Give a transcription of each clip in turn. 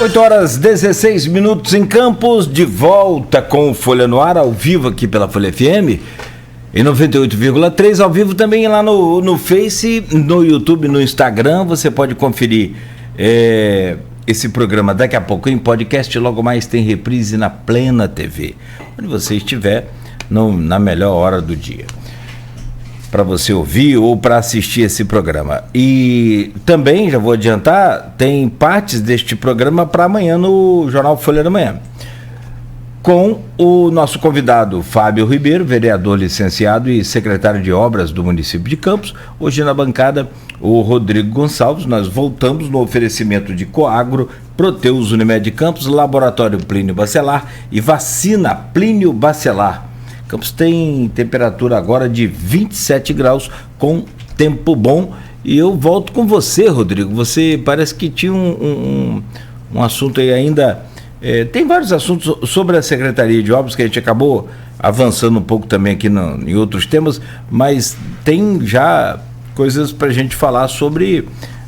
8 horas 16 minutos em Campos, de volta com o Folha no Ar, ao vivo aqui pela Folha FM, em 98,3, ao vivo também lá no Face, no YouTube, no Instagram. Você pode conferir esse programa daqui a pouco em podcast, logo mais tem reprise na Plena TV, onde você estiver na melhor hora do dia, para você ouvir ou para assistir esse programa. E também, já vou adiantar, tem partes deste programa para amanhã no Jornal Folha da Manhã, com o nosso convidado Fábio Ribeiro, vereador licenciado e secretário de Obras do município de Campos. Hoje na bancada, o Rodrigo Gonçalves. Nós voltamos no oferecimento de Coagro, Proteus Unimed Campos, Laboratório Plínio Bacelar e Vacina Plínio Bacelar. Campos tem temperatura agora de 27 graus, com tempo bom. E eu volto com você, Rodrigo. Você parece que tinha um assunto aí ainda. Tem vários assuntos sobre a Secretaria de Obras que a gente acabou avançando um pouco também aqui em outros temas, mas tem já coisas para a gente falar sobre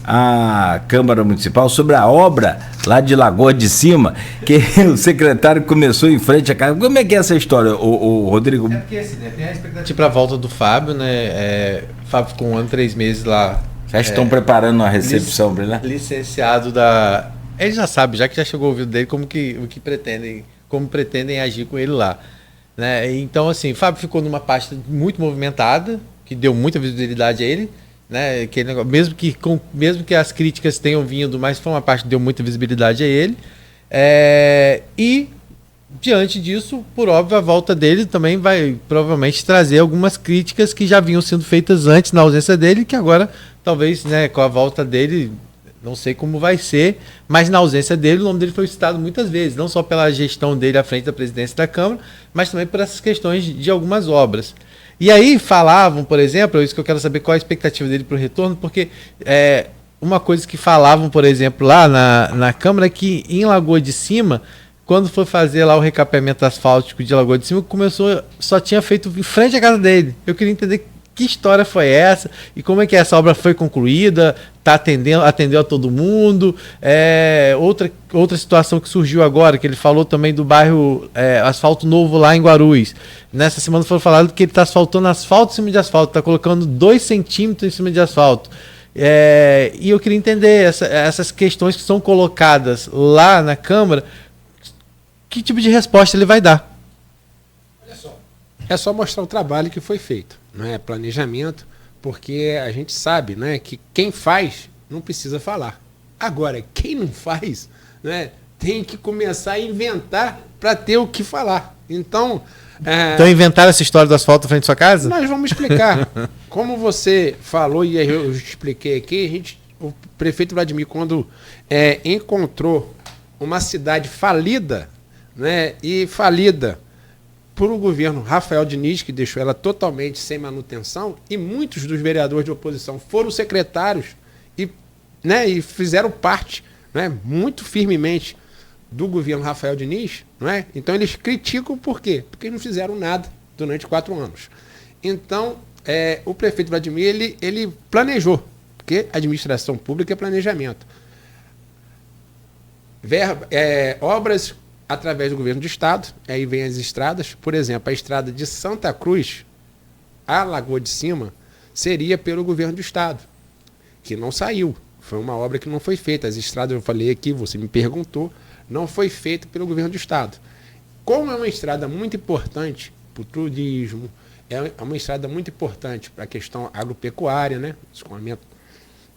a Câmara Municipal, sobre a obra lá de Lagoa de Cima, que o secretário começou em frente à casa. Como é que é essa história, o Rodrigo? É porque assim, né, tem a expectativa para a volta do Fábio, né? O Fábio ficou 1 ano e 3 meses lá. Já estão preparando a recepção, né? Licenciado da... Ele já sabe, já que já chegou o ouvido dele, como pretendem agir com ele lá, né? Então, assim, Fábio ficou numa pasta muito movimentada, que deu muita visibilidade a ele, né? Aquele negócio, mesmo que as críticas tenham vindo, mas foi uma parte que deu muita visibilidade a ele. E, diante disso, por óbvio, a volta dele também vai provavelmente trazer algumas críticas que já vinham sendo feitas antes na ausência dele, que agora, talvez, né, com a volta dele... Não sei como vai ser, mas na ausência dele, o nome dele foi citado muitas vezes, não só pela gestão dele à frente da presidência da Câmara, mas também por essas questões de algumas obras. E aí falavam, por exemplo, é isso que eu quero saber, qual a expectativa dele para o retorno, porque uma coisa que falavam, por exemplo, lá na Câmara, é que em Lagoa de Cima, quando foi fazer lá o recapeamento asfáltico de Lagoa de Cima, só tinha feito em frente à casa dele. Eu queria entender que história foi essa e como é que essa obra foi concluída, atendeu a todo mundo. Outra situação que surgiu agora, que ele falou também do bairro Asfalto Novo lá em Guarulhos. Nessa semana foi falado que ele está asfaltando asfalto em cima de asfalto, está colocando 2 centímetros em cima de asfalto. E eu queria entender essas questões que são colocadas lá na Câmara, que tipo de resposta ele vai dar? Olha só, é só mostrar o trabalho que foi feito. Não é planejamento, porque a gente sabe, né, que quem faz não precisa falar. Agora, quem não faz, né, tem que começar a inventar para ter o que falar. Então inventaram essa história do asfalto à frente da sua casa? Nós vamos explicar. Como você falou e eu expliquei aqui, o prefeito Vladimir, quando encontrou uma cidade falida, né, e falida por o governo Rafael Diniz, que deixou ela totalmente sem manutenção, e muitos dos vereadores de oposição foram secretários e fizeram parte, né, muito firmemente do governo Rafael Diniz, não é? Então eles criticam por quê? Porque não fizeram nada durante 4 anos. Então, o prefeito Vladimir, ele planejou, porque administração pública é planejamento. Obras através do governo do estado, aí vem as estradas, por exemplo, a estrada de Santa Cruz a Lagoa de Cima seria pelo governo do estado, que não saiu, foi uma obra que não foi feita. As estradas, eu falei aqui, você me perguntou, não foi feita pelo governo do estado. Como é uma estrada muito importante para o turismo, é uma estrada muito importante para a questão agropecuária, né, escoamento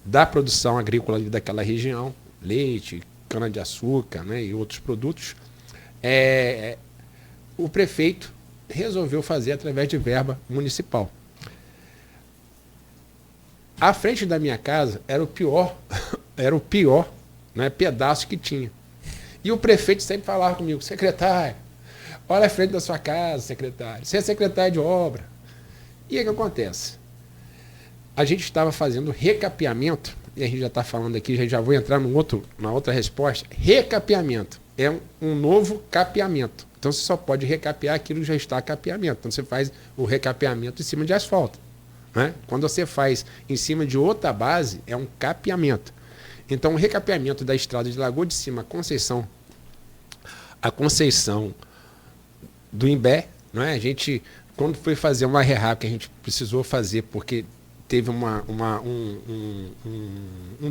da produção agrícola daquela região, leite, cana-de-açúcar, né, e outros produtos, o prefeito resolveu fazer através de verba municipal. À frente da minha casa era o pior, né, pedaço que tinha. E o prefeito sempre falava comigo: secretário, olha a frente da sua casa, secretário, você é secretário de obra. E aí o que acontece? A gente estava fazendo recapeamento, e a gente já está falando aqui, já vou entrar na outra resposta. Recapeamento é um novo capeamento. Então você só pode recapear aquilo que já está capeamento. Então você faz o recapeamento em cima de asfalto, né? Quando você faz em cima de outra base, é um capeamento. Então, o recapeamento da estrada de Lagoa de Cima a Conceição do Imbé, não é? A gente, quando foi fazer uma rehab que a gente precisou fazer, porque teve um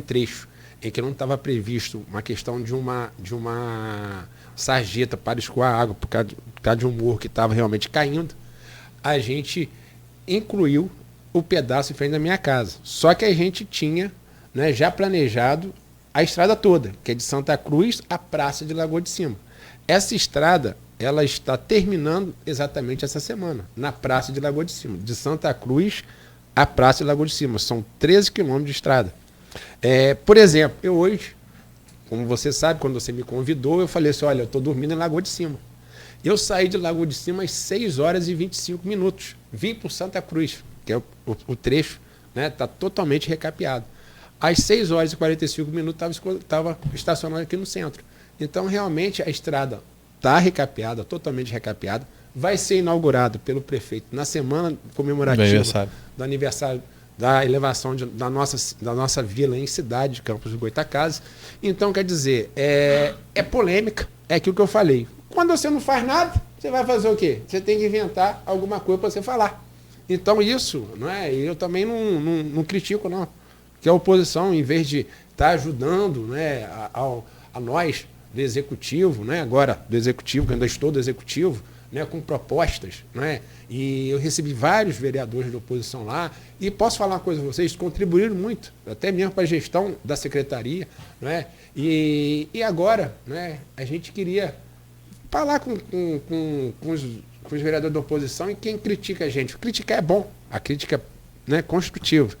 trecho em que não estava previsto uma questão de uma sarjeta para escoar água por causa de um morro que estava realmente caindo, a gente incluiu o pedaço em frente da minha casa. Só que a gente tinha, né, já planejado a estrada toda, que é de Santa Cruz à Praça de Lagoa de Cima. Essa estrada, ela está terminando exatamente essa semana, na Praça de Lagoa de Cima, de Santa Cruz à Praça de Lagoa de Cima. São 13 quilômetros de estrada. Por exemplo, eu hoje, como você sabe, quando você me convidou, eu falei assim, olha, eu estou dormindo em Lagoa de Cima. Eu saí de Lagoa de Cima às 6 horas e 25 minutos. Vim por Santa Cruz, que é o trecho, né, está totalmente recapeado. Às 6 horas e 45 minutos estava estacionado aqui no centro. Então, realmente, a estrada está recapeada, totalmente recapeada. Vai ser inaugurado pelo prefeito na semana comemorativa do aniversário da elevação da nossa vila em cidade de Campos do Goytacazes. Então, quer dizer, é polêmica, é aquilo que eu falei. Quando você não faz nada, você vai fazer o quê? Você tem que inventar alguma coisa para você falar. Então, isso, não é? Eu também não critico, não. Que a oposição, em vez de estar ajudando, né, a nós, do Executivo, né, agora do Executivo, que ainda estou do Executivo, né, com propostas, né, e eu recebi vários vereadores da oposição lá, e posso falar uma coisa a vocês, contribuíram muito, até mesmo para a gestão da secretaria, né, e agora, né, a gente queria falar com os vereadores da oposição e quem critica a gente. Criticar é bom, a crítica, né, construtiva.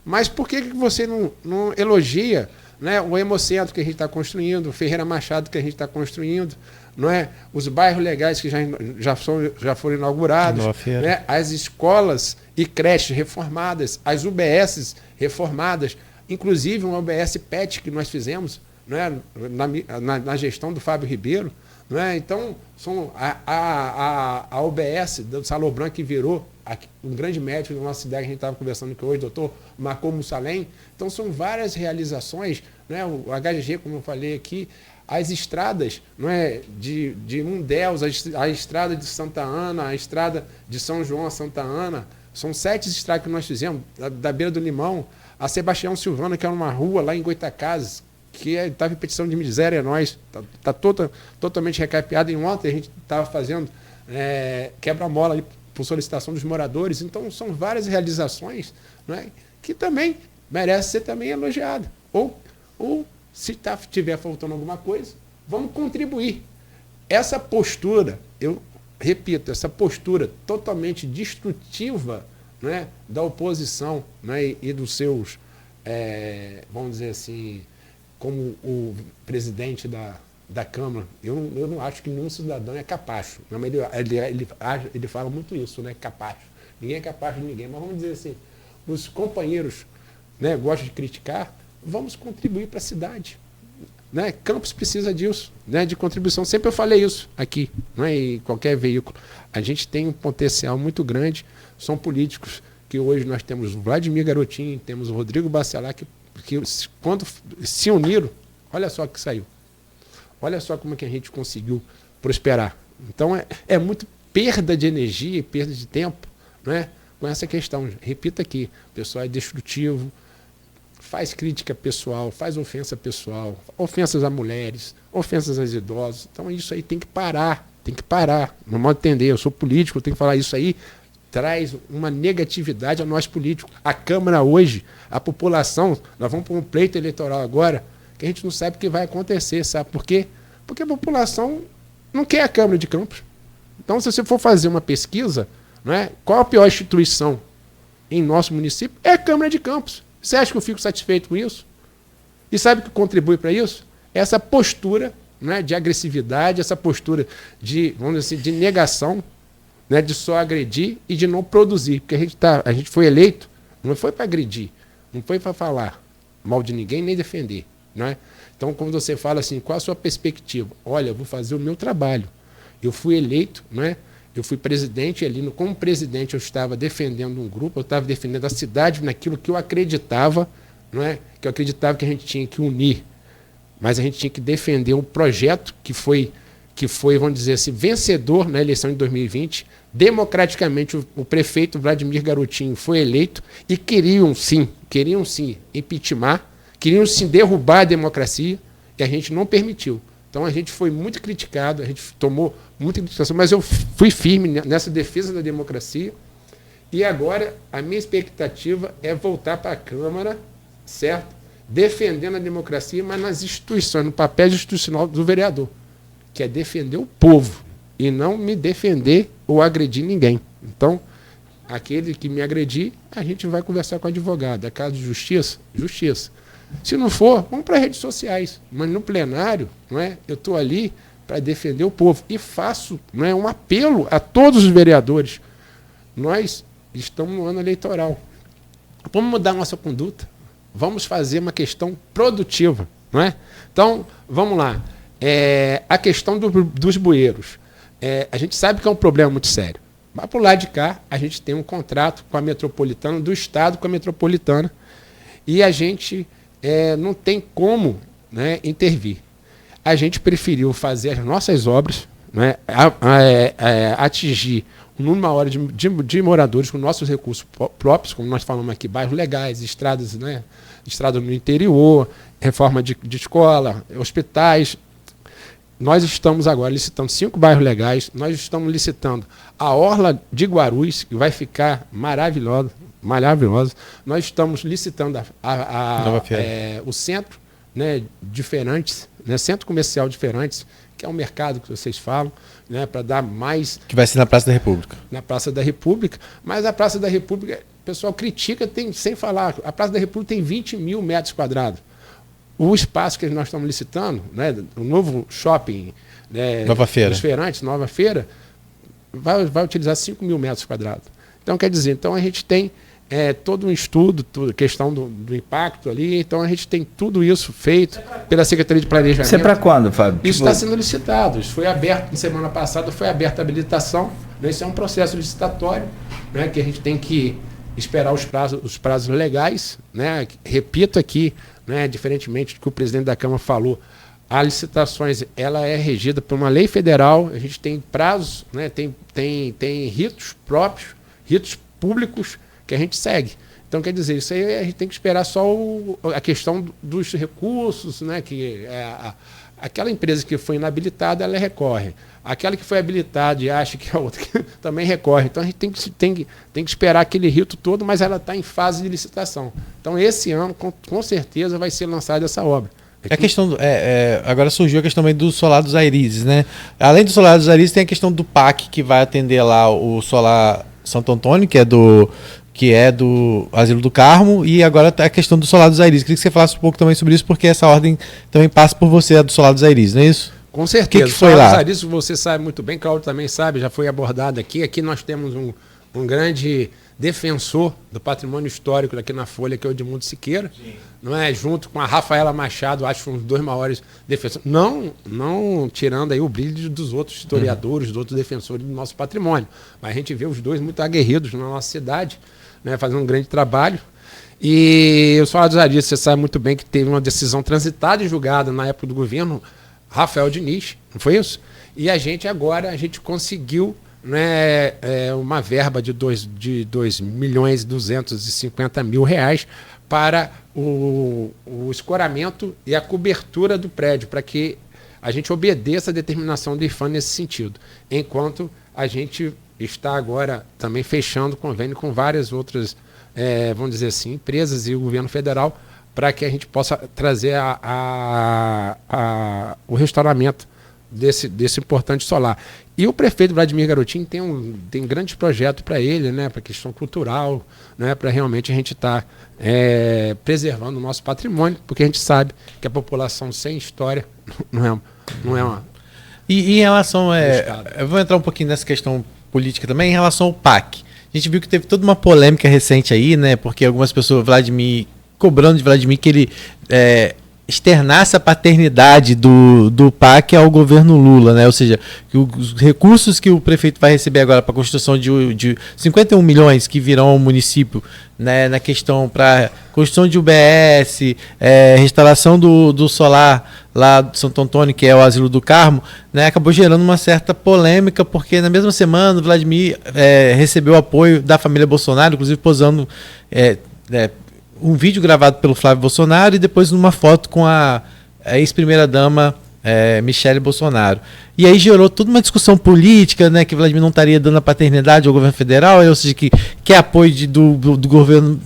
Mas por que você não elogia, né, o Hemocentro que a gente está construindo, o Ferreira Machado que a gente está construindo, não é? Os bairros legais que já foram inaugurados, né? As escolas e creches reformadas, as UBSs reformadas, inclusive uma UBS PET que nós fizemos, né, na gestão do Fábio Ribeiro. Né? Então, a UBS do Salão Branco que virou um grande médico da nossa cidade, que a gente estava conversando aqui hoje, doutor Marco Mussalem. Então, são várias realizações, né? O HGG, como eu falei aqui, as estradas, não é? de Mundéus, a estrada de Santa Ana, a estrada de São João a Santa Ana, são 7 estradas que nós fizemos, da Beira do Limão, a Sebastião Silvana, que é uma rua lá em Goytacazes, que estava em petição de miséria, nós, está totalmente recapeado. E ontem a gente estava fazendo quebra-mola ali por solicitação dos moradores. Então, são várias realizações, né, que também merece ser também elogiada. Ou se tiver faltando alguma coisa, vamos contribuir. Essa postura, eu repito, essa postura totalmente destrutiva, né, da oposição, né, e dos seus, vamos dizer assim, como o presidente da Câmara, eu não acho que nenhum cidadão é capacho. Ele fala muito isso, né? Capacho. Ninguém é capaz de ninguém. Mas vamos dizer assim, os companheiros, né, gostam de criticar, vamos contribuir para a cidade. Né? Campos precisa disso, né, de contribuição. Sempre eu falei isso aqui, né, em qualquer veículo. A gente tem um potencial muito grande. São políticos que hoje nós temos o Vladimir Garotinho, temos o Rodrigo Bacelar, que quando se uniram, olha só o que saiu. Olha só como é que a gente conseguiu prosperar. Então, é muito perda de energia e perda de tempo, né, com essa questão. Repito aqui, o pessoal é destrutivo, faz crítica pessoal, faz ofensa pessoal, ofensas a mulheres, ofensas aos idosos. Então, isso aí tem que parar, no modo de entender. Eu sou político, eu tenho que falar isso aí. Traz uma negatividade a nós políticos. A Câmara hoje, a população, nós vamos para um pleito eleitoral agora, que a gente não sabe o que vai acontecer, sabe por quê? Porque a população não quer a Câmara de Campos. Então, se você for fazer uma pesquisa, não é, qual a pior instituição em nosso município? É a Câmara de Campos. Você acha que eu fico satisfeito com isso? E sabe o que contribui para isso? Essa postura, né, de agressividade, essa postura de, vamos dizer assim, de negação, né, de só agredir e de não produzir. Porque a gente foi eleito, não foi para agredir, não foi para falar mal de ninguém, nem defender. Né? Então, quando você fala assim, qual a sua perspectiva? Olha, eu vou fazer o meu trabalho. Eu fui eleito, né? Eu fui presidente ali, como presidente eu estava defendendo um grupo, eu estava defendendo a cidade naquilo que eu acreditava, não é? Que eu acreditava que a gente tinha que unir, mas a gente tinha que defender um projeto que foi, vamos dizer assim, vencedor na eleição de 2020. Democraticamente, o prefeito Vladimir Garotinho foi eleito e queriam sim impeachment, queriam sim derrubar a democracia, e a gente não permitiu. Então a gente foi muito criticado, a gente tomou muita criticação, mas eu fui firme nessa defesa da democracia. E agora a minha expectativa é voltar para a Câmara, certo? Defendendo a democracia, mas nas instituições, no papel institucional do vereador, que é defender o povo e não me defender ou agredir ninguém. Então, aquele que me agredir, a gente vai conversar com o advogado. É caso de justiça? Justiça. Se não for, vamos para as redes sociais. Mas no plenário, não é? Eu estou ali para defender o povo. E faço, não é, um apelo a todos os vereadores. Nós estamos no ano eleitoral. Vamos mudar nossa conduta. Vamos fazer uma questão produtiva. Não é? Então, vamos lá. A questão dos bueiros. A gente sabe que é um problema muito sério. Mas por lado de cá, a gente tem um contrato com a Metropolitana, do Estado com a Metropolitana, e a gente não tem como, né, intervir. A gente preferiu fazer as nossas obras, né, atingir um número maior de moradores com nossos recursos próprios, como nós falamos aqui, bairros legais, estradas, né, estrada no interior, reforma de escola, hospitais. Nós estamos agora licitando 5 bairros legais, nós estamos licitando a Orla de Guarulhos, que vai ficar maravilhosa. Nós estamos licitando o centro, né, de Feirantes, né, centro comercial de Feirantes, que é um mercado que vocês falam, né, para dar mais... Que vai ser na Praça da República. Na Praça da República, mas a Praça da República, o pessoal critica, sem falar, a Praça da República tem 20 mil metros quadrados. O espaço que nós estamos licitando, né, o novo shopping, né, Nova Feira. dos Feirantes, Nova Feira, vai utilizar 5 mil metros quadrados. Então, quer dizer, então a gente tem todo um estudo, questão do impacto ali, então a gente tem tudo isso feito pela Secretaria de Planejamento. Isso é para quando, Fábio? Isso está sendo licitado, isso foi aberto, na semana passada foi aberta a habilitação, né, isso é um processo licitatório, né, que a gente tem que esperar os prazos legais, né, repito aqui, né, diferentemente do que o presidente da Câmara falou, a licitações ela é regida por uma lei federal, a gente tem prazos, né, tem ritos próprios, ritos públicos que a gente segue. Então, quer dizer, isso aí a gente tem que esperar só a questão dos recursos, né, que aquela empresa que foi inabilitada, ela recorre. Aquela que foi habilitada e acha que a outra também recorre. Então, a gente tem que esperar aquele rito todo, mas ela está em fase de licitação. Então, esse ano, com certeza, vai ser lançada essa obra. A questão agora surgiu a questão também do Solar dos Airizes, né? Além do Solar dos Airizes, tem a questão do PAC, que vai atender lá o Solar Santo Antônio, que é do Asilo do Carmo, e agora a questão do Solar dos Airizes. Queria que você falasse um pouco também sobre isso, porque essa ordem também passa por você, a do Solar dos Airizes, não é isso? Com certeza. O que foi lá? Isso você sabe muito bem, Cláudio também sabe, já foi abordado aqui. Aqui nós temos um grande defensor do patrimônio histórico aqui na Folha, que é o Edmundo Siqueira, não é? Junto com a Rafaela Machado, acho que um dos 2 maiores defensores. Não tirando aí o brilho dos outros historiadores, dos outros defensores do nosso patrimônio. Mas a gente vê os dois muito aguerridos na nossa cidade, né, fazendo um grande trabalho. E os Solar dos Airizes, você sabe muito bem que teve uma decisão transitada e julgada na época do governo Rafael Diniz, não foi isso? E a gente conseguiu, né, uma verba de 2.250.000 reais para o escoramento e a cobertura do prédio, para que a gente obedeça a determinação do IFAM nesse sentido. Enquanto a gente está agora também fechando convênio com várias outras, vamos dizer assim, empresas e o governo federal, para que a gente possa trazer o restauramento desse importante solar. E o prefeito Vladimir Garotinho tem grandes projetos para ele, né, para a questão cultural, né, para realmente a gente estar preservando o nosso patrimônio, porque a gente sabe que a população sem história não é uma... E em relação... eu vou entrar um pouquinho nessa questão política também, em relação ao PAC. A gente viu que teve toda uma polêmica recente aí, né, porque algumas pessoas, cobrando de Vladimir que ele externasse a paternidade do PAC ao governo Lula, né? Ou seja, que os recursos que o prefeito vai receber agora para a construção de 51 milhões que virão ao município, né, na questão para construção de UBS, restauração do solar lá do Santo Antônio, que é o Asilo do Carmo, né, acabou gerando uma certa polêmica, porque na mesma semana o Vladimir recebeu apoio da família Bolsonaro, inclusive posando um vídeo gravado pelo Flávio Bolsonaro e depois numa foto com a ex-primeira-dama Michele Bolsonaro. E aí gerou toda uma discussão política, né, que o Vladimir não estaria dando a paternidade ao governo federal, ou seja, que quer apoio do governo,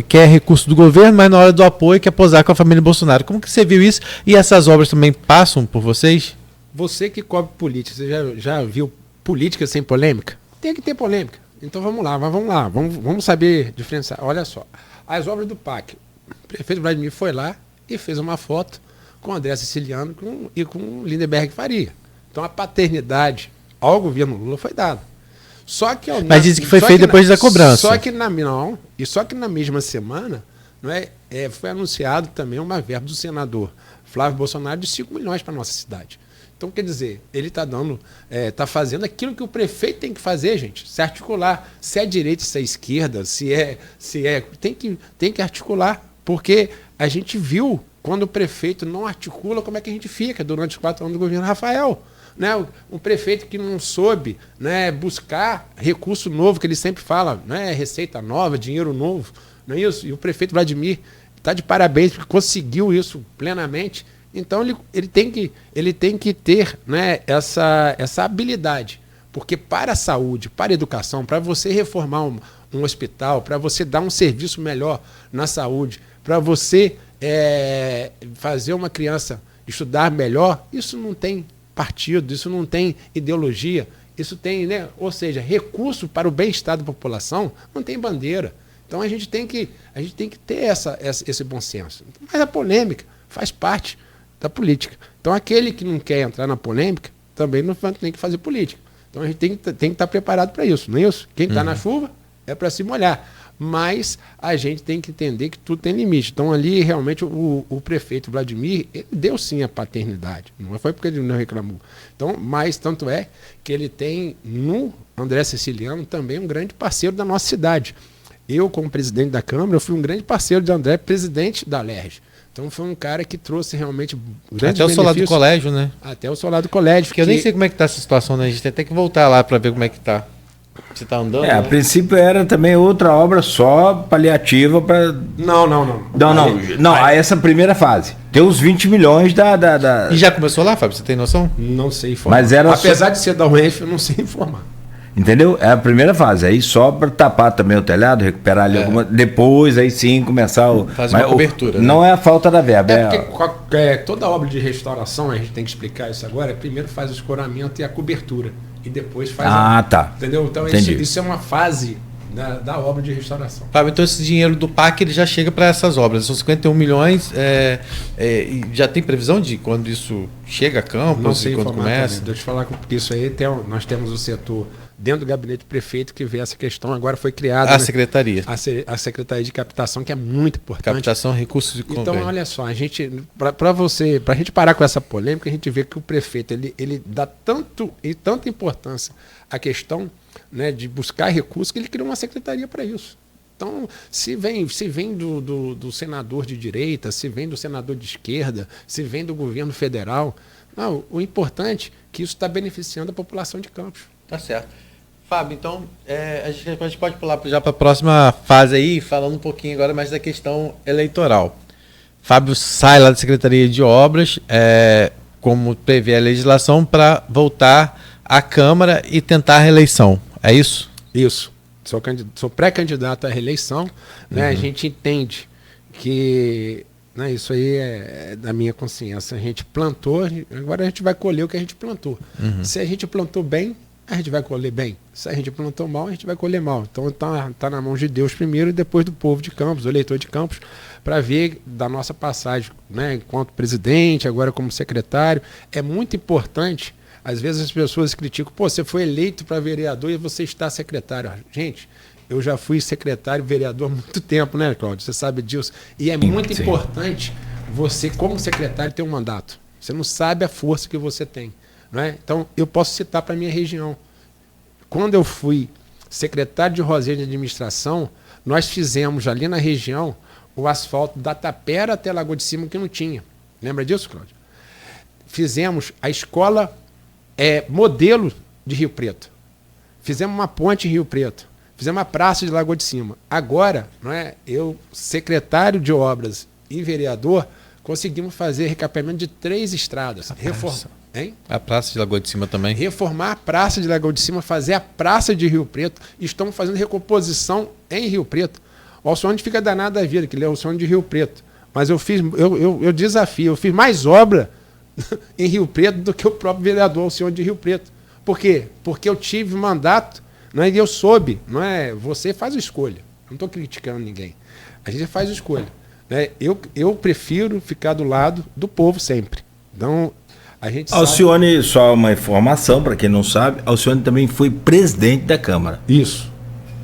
quer recurso do governo, mas na hora do apoio quer posar com a família Bolsonaro. Como que você viu isso? E essas obras também passam por vocês? Você que cobre política, você já viu política sem polêmica? Tem que ter polêmica. Então vamos lá. Vamos saber diferenciar. Olha só. As obras do PAC. O prefeito Vladimir foi lá e fez uma foto com o André Siciliano e com o Lindenberg Faria. Então a paternidade ao governo Lula foi dada. Mas disse que foi feito depois da cobrança. Só que na mesma semana, não foi anunciado também uma verba do senador Flávio Bolsonaro de 5 milhões para a nossa cidade. Então, quer dizer, ele está fazendo aquilo que o prefeito tem que fazer, gente. Se articular. Se é direita, se é esquerda, tem que articular. Porque a gente viu, quando o prefeito não articula, como é que a gente fica durante os 4 anos do governo Rafael. Né? Um prefeito que não soube, né, buscar recurso novo, que ele sempre fala, né, receita nova, dinheiro novo. Não é isso? E o prefeito Vladimir está de parabéns, porque conseguiu isso plenamente. Então ele tem que ter, né, essa habilidade. Porque para a saúde, para a educação, para você reformar um hospital, para você dar um serviço melhor na saúde, para você fazer uma criança estudar melhor, isso não tem partido, isso não tem ideologia, isso tem, né, ou seja, recurso para o bem-estar da população, não tem bandeira. Então a gente tem que ter esse bom senso. Mas a polêmica faz parte da política. Então aquele que não quer entrar na polêmica também não tem que fazer política. Então a gente tem que estar preparado para isso, não é isso? Quem está na chuva é para se molhar. Mas a gente tem que entender que tudo tem limite. Então ali realmente o prefeito Vladimir, ele deu sim a paternidade. Não foi porque ele não reclamou. Então, mas tanto é que ele tem no André Siciliano também um grande parceiro da nossa cidade. Eu, como presidente da Câmara, eu fui um grande parceiro de André, presidente da LERJ. Então foi um cara que trouxe realmente grandes até o solar do colégio, né? Até o solar do colégio. Porque eu nem sei como é que tá essa situação, né? A gente tem até que voltar lá para ver como é que tá. Você tá andando? A princípio era também outra obra só paliativa para. Não, essa primeira fase. Tem os 20 milhões da. E já começou lá, Fábio? Você tem noção? Não sei informar. Mas era apesar de ser da UENF, eu não sei informar. Entendeu? É a primeira fase. Aí só para tapar também o telhado, recuperar ali alguma. Depois, aí sim, começar fazer uma cobertura. Não é a falta da verba. Porque toda obra de restauração, a gente tem que explicar isso agora, primeiro faz o escoramento e a cobertura. E depois faz tá. Entendeu? Então isso é uma fase da obra de restauração. Fábio, então esse dinheiro do PAC ele já chega para essas obras. São 51 milhões. Já tem previsão de quando isso chega a campo? Não sei quando começa? Deixa eu te falar que isso aí nós temos o setor dentro do gabinete do prefeito que vê essa questão. Agora foi criada a secretaria. A Secretaria de Captação, que é muito importante. Captação, recursos e convênio. Então, olha só, a gente, para a gente parar com essa polêmica, a gente vê que o prefeito ele dá tanta importância à questão, né, de buscar recursos, que ele criou uma secretaria para isso. Então, se vem do senador de direita, se vem do senador de esquerda, se vem do governo federal, não, o importante é que isso está beneficiando a população de Campos. Tá certo. Fábio, então, a gente pode pular já para a próxima fase aí, falando um pouquinho agora mais da questão eleitoral. Fábio sai lá da Secretaria de Obras, como prevê a legislação, para voltar à Câmara e tentar a reeleição. É isso? Isso. Sou pré-candidato à reeleição. Né? A gente entende que, né, isso aí é da minha consciência. A gente plantou, agora a gente vai colher o que a gente plantou. Se a gente plantou bem, a gente vai colher bem. Se a gente plantou mal, a gente vai colher mal. Então tá na mão de Deus primeiro e depois do povo de Campos, do eleitor de Campos, para ver da nossa passagem, né, enquanto presidente, agora como secretário. É muito importante. Às vezes as pessoas criticam, você foi eleito para vereador e você está secretário. Gente, eu já fui secretário, vereador há muito tempo, né, Cláudio? Você sabe disso. E é muito importante você, como secretário, tem um mandato. Você não sabe a força que você tem. Não é? Então, eu posso citar para a minha região. Quando eu fui secretário de Rosinha de Administração, nós fizemos ali na região o asfalto da Tapera até Lagoa de Cima, que não tinha. Lembra disso, Cláudio? Fizemos a escola modelo de Rio Preto. Fizemos uma ponte em Rio Preto. Fizemos uma praça de Lagoa de Cima. Agora, não é, eu, secretário de obras e vereador, conseguimos fazer recapeamento de 3 estradas. A praça de Lagoa de Cima também. Reformar a praça de Lagoa de Cima, fazer a praça de Rio Preto. Estamos fazendo recomposição em Rio Preto. O Alcione fica danado da vida, que ele é o Alcione de Rio Preto. Mas eu desafio, eu fiz mais obra em Rio Preto do que o próprio vereador Alcione de Rio Preto. Por quê? Porque eu tive mandato, não é? E eu soube, não é? Você faz a escolha. Não estou criticando ninguém. A gente faz a escolha. Né? Eu prefiro ficar do lado do povo sempre. Então, a gente Alcione, só uma informação para quem não sabe, Alcione também foi presidente da Câmara. Isso.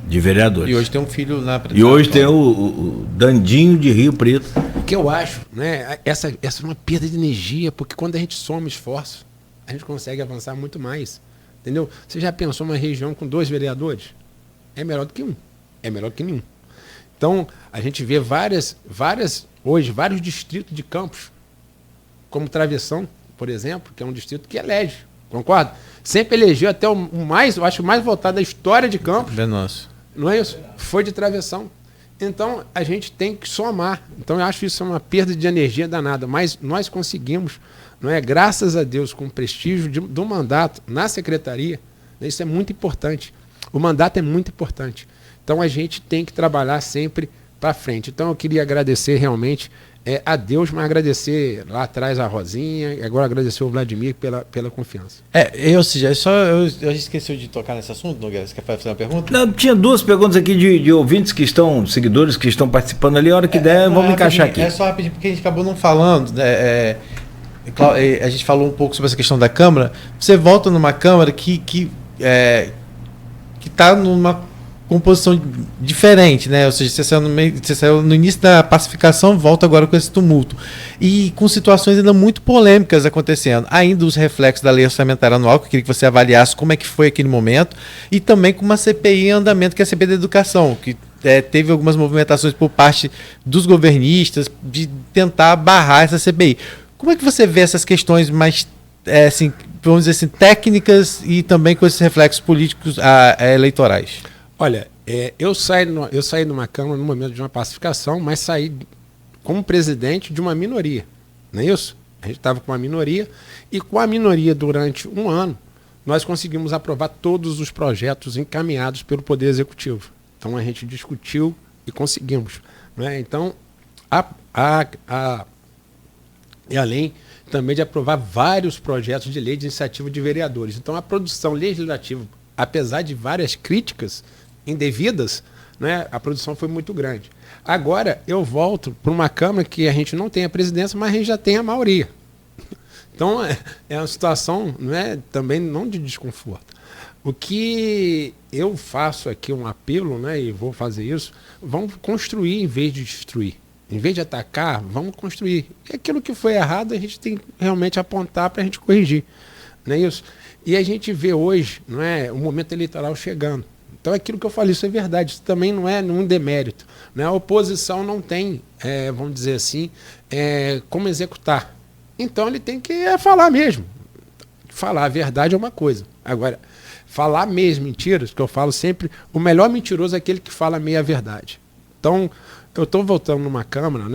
De vereadores. E hoje tem um filho na E hoje tem o Dandinho de Rio Preto. O que eu acho, né? Essa é uma perda de energia, porque quando a gente soma esforço, a gente consegue avançar muito mais. Entendeu? Você já pensou uma região com 2 vereadores? É melhor do que um. É melhor do que nenhum. Então, a gente vê hoje, vários distritos de Campos, como Travessão, por exemplo, que é um distrito que elege. Concorda? Sempre elegeu até eu acho o mais votado da história de Campos. É nosso. Não é isso? Foi de Travessão. Então, a gente tem que somar. Então, eu acho isso uma perda de energia danada. Mas nós conseguimos, não é? Graças a Deus, com o prestígio do mandato na secretaria, né? Isso é muito importante. O mandato é muito importante. Então, a gente tem que trabalhar sempre para frente. Então, eu queria agradecer realmente a Deus, mas agradecer lá atrás a Rosinha, e agora agradecer o Vladimir pela confiança. Eu esqueci de tocar nesse assunto, Nogueira. Você quer fazer uma pergunta? Não, tinha 2 perguntas aqui de ouvintes que estão, seguidores que estão participando ali. A hora que der, vamos encaixar aqui. É só rapidinho, porque a gente acabou não falando. A gente falou um pouco sobre essa questão da Câmara. Você volta numa Câmara que está numa composição diferente, né? Ou seja, você saiu no início da pacificação, volta agora com esse tumulto. E com situações ainda muito polêmicas acontecendo. Ainda os reflexos da lei orçamentária anual, que eu queria que você avaliasse como é que foi aquele momento, e também com uma CPI em andamento, que é a CPI da Educação, que teve algumas movimentações por parte dos governistas de tentar barrar essa CPI. Como é que você vê essas questões mais, assim, vamos dizer assim, técnicas e também com esses reflexos políticos eleitorais? Olha, eu saí numa Câmara no momento de uma pacificação, mas saí como presidente de uma minoria, não é isso? A gente estava com uma minoria, e com a minoria durante um ano, nós conseguimos aprovar todos os projetos encaminhados pelo Poder Executivo. Então a gente discutiu e conseguimos. Né? Então, e além também de aprovar vários projetos de lei de iniciativa de vereadores. Então a produção legislativa, apesar de várias críticas indevidas, né, a produção foi muito grande. Agora eu volto para uma Câmara que a gente não tem a presidência, mas a gente já tem a maioria. Então é uma situação, também não de desconforto. O que eu faço aqui um apelo, né, e vou fazer isso, vamos construir em vez de destruir. Em vez de atacar, vamos construir. E aquilo que foi errado, a gente tem que realmente apontar para a gente corrigir. Não é isso? E a gente vê hoje, o momento eleitoral chegando. Então, aquilo que eu falei, isso é verdade. Isso também não é nenhum demérito. Né? A oposição não tem, vamos dizer assim, como executar. Então, ele tem que falar mesmo. Falar a verdade é uma coisa. Agora, falar mesmo mentiras, que eu falo sempre, o melhor mentiroso é aquele que fala meia verdade. Então, eu estou voltando numa Câmara,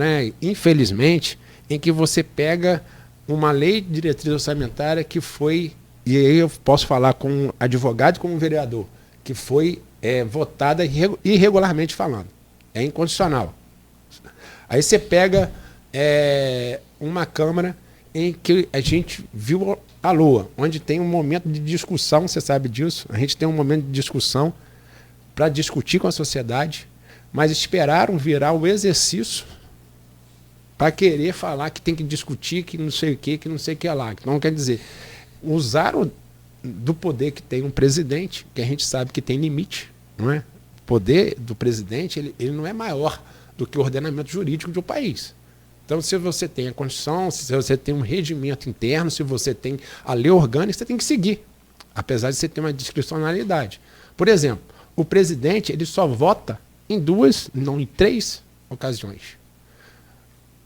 infelizmente, em que você pega uma lei de diretriz orçamentária que foi, e aí eu posso falar como advogado e como vereador, que foi votada irregularmente falando. É incondicional. Aí você pega uma Câmara em que a gente viu a lua, onde tem um momento de discussão, você sabe disso, a gente tem um momento de discussão para discutir com a sociedade, mas esperaram virar o exercício para querer falar que tem que discutir, que não sei o que não sei o que lá. Então, quer dizer, usaram do poder que tem um presidente, que a gente sabe que tem limite, não é? O poder do presidente, ele não é maior do que o ordenamento jurídico de um país. Então, se você tem a Constituição, se você tem um regimento interno, se você tem a lei orgânica, você tem que seguir, apesar de você ter uma discricionalidade. Por exemplo, o presidente ele só vota em 2, não em 3 ocasiões.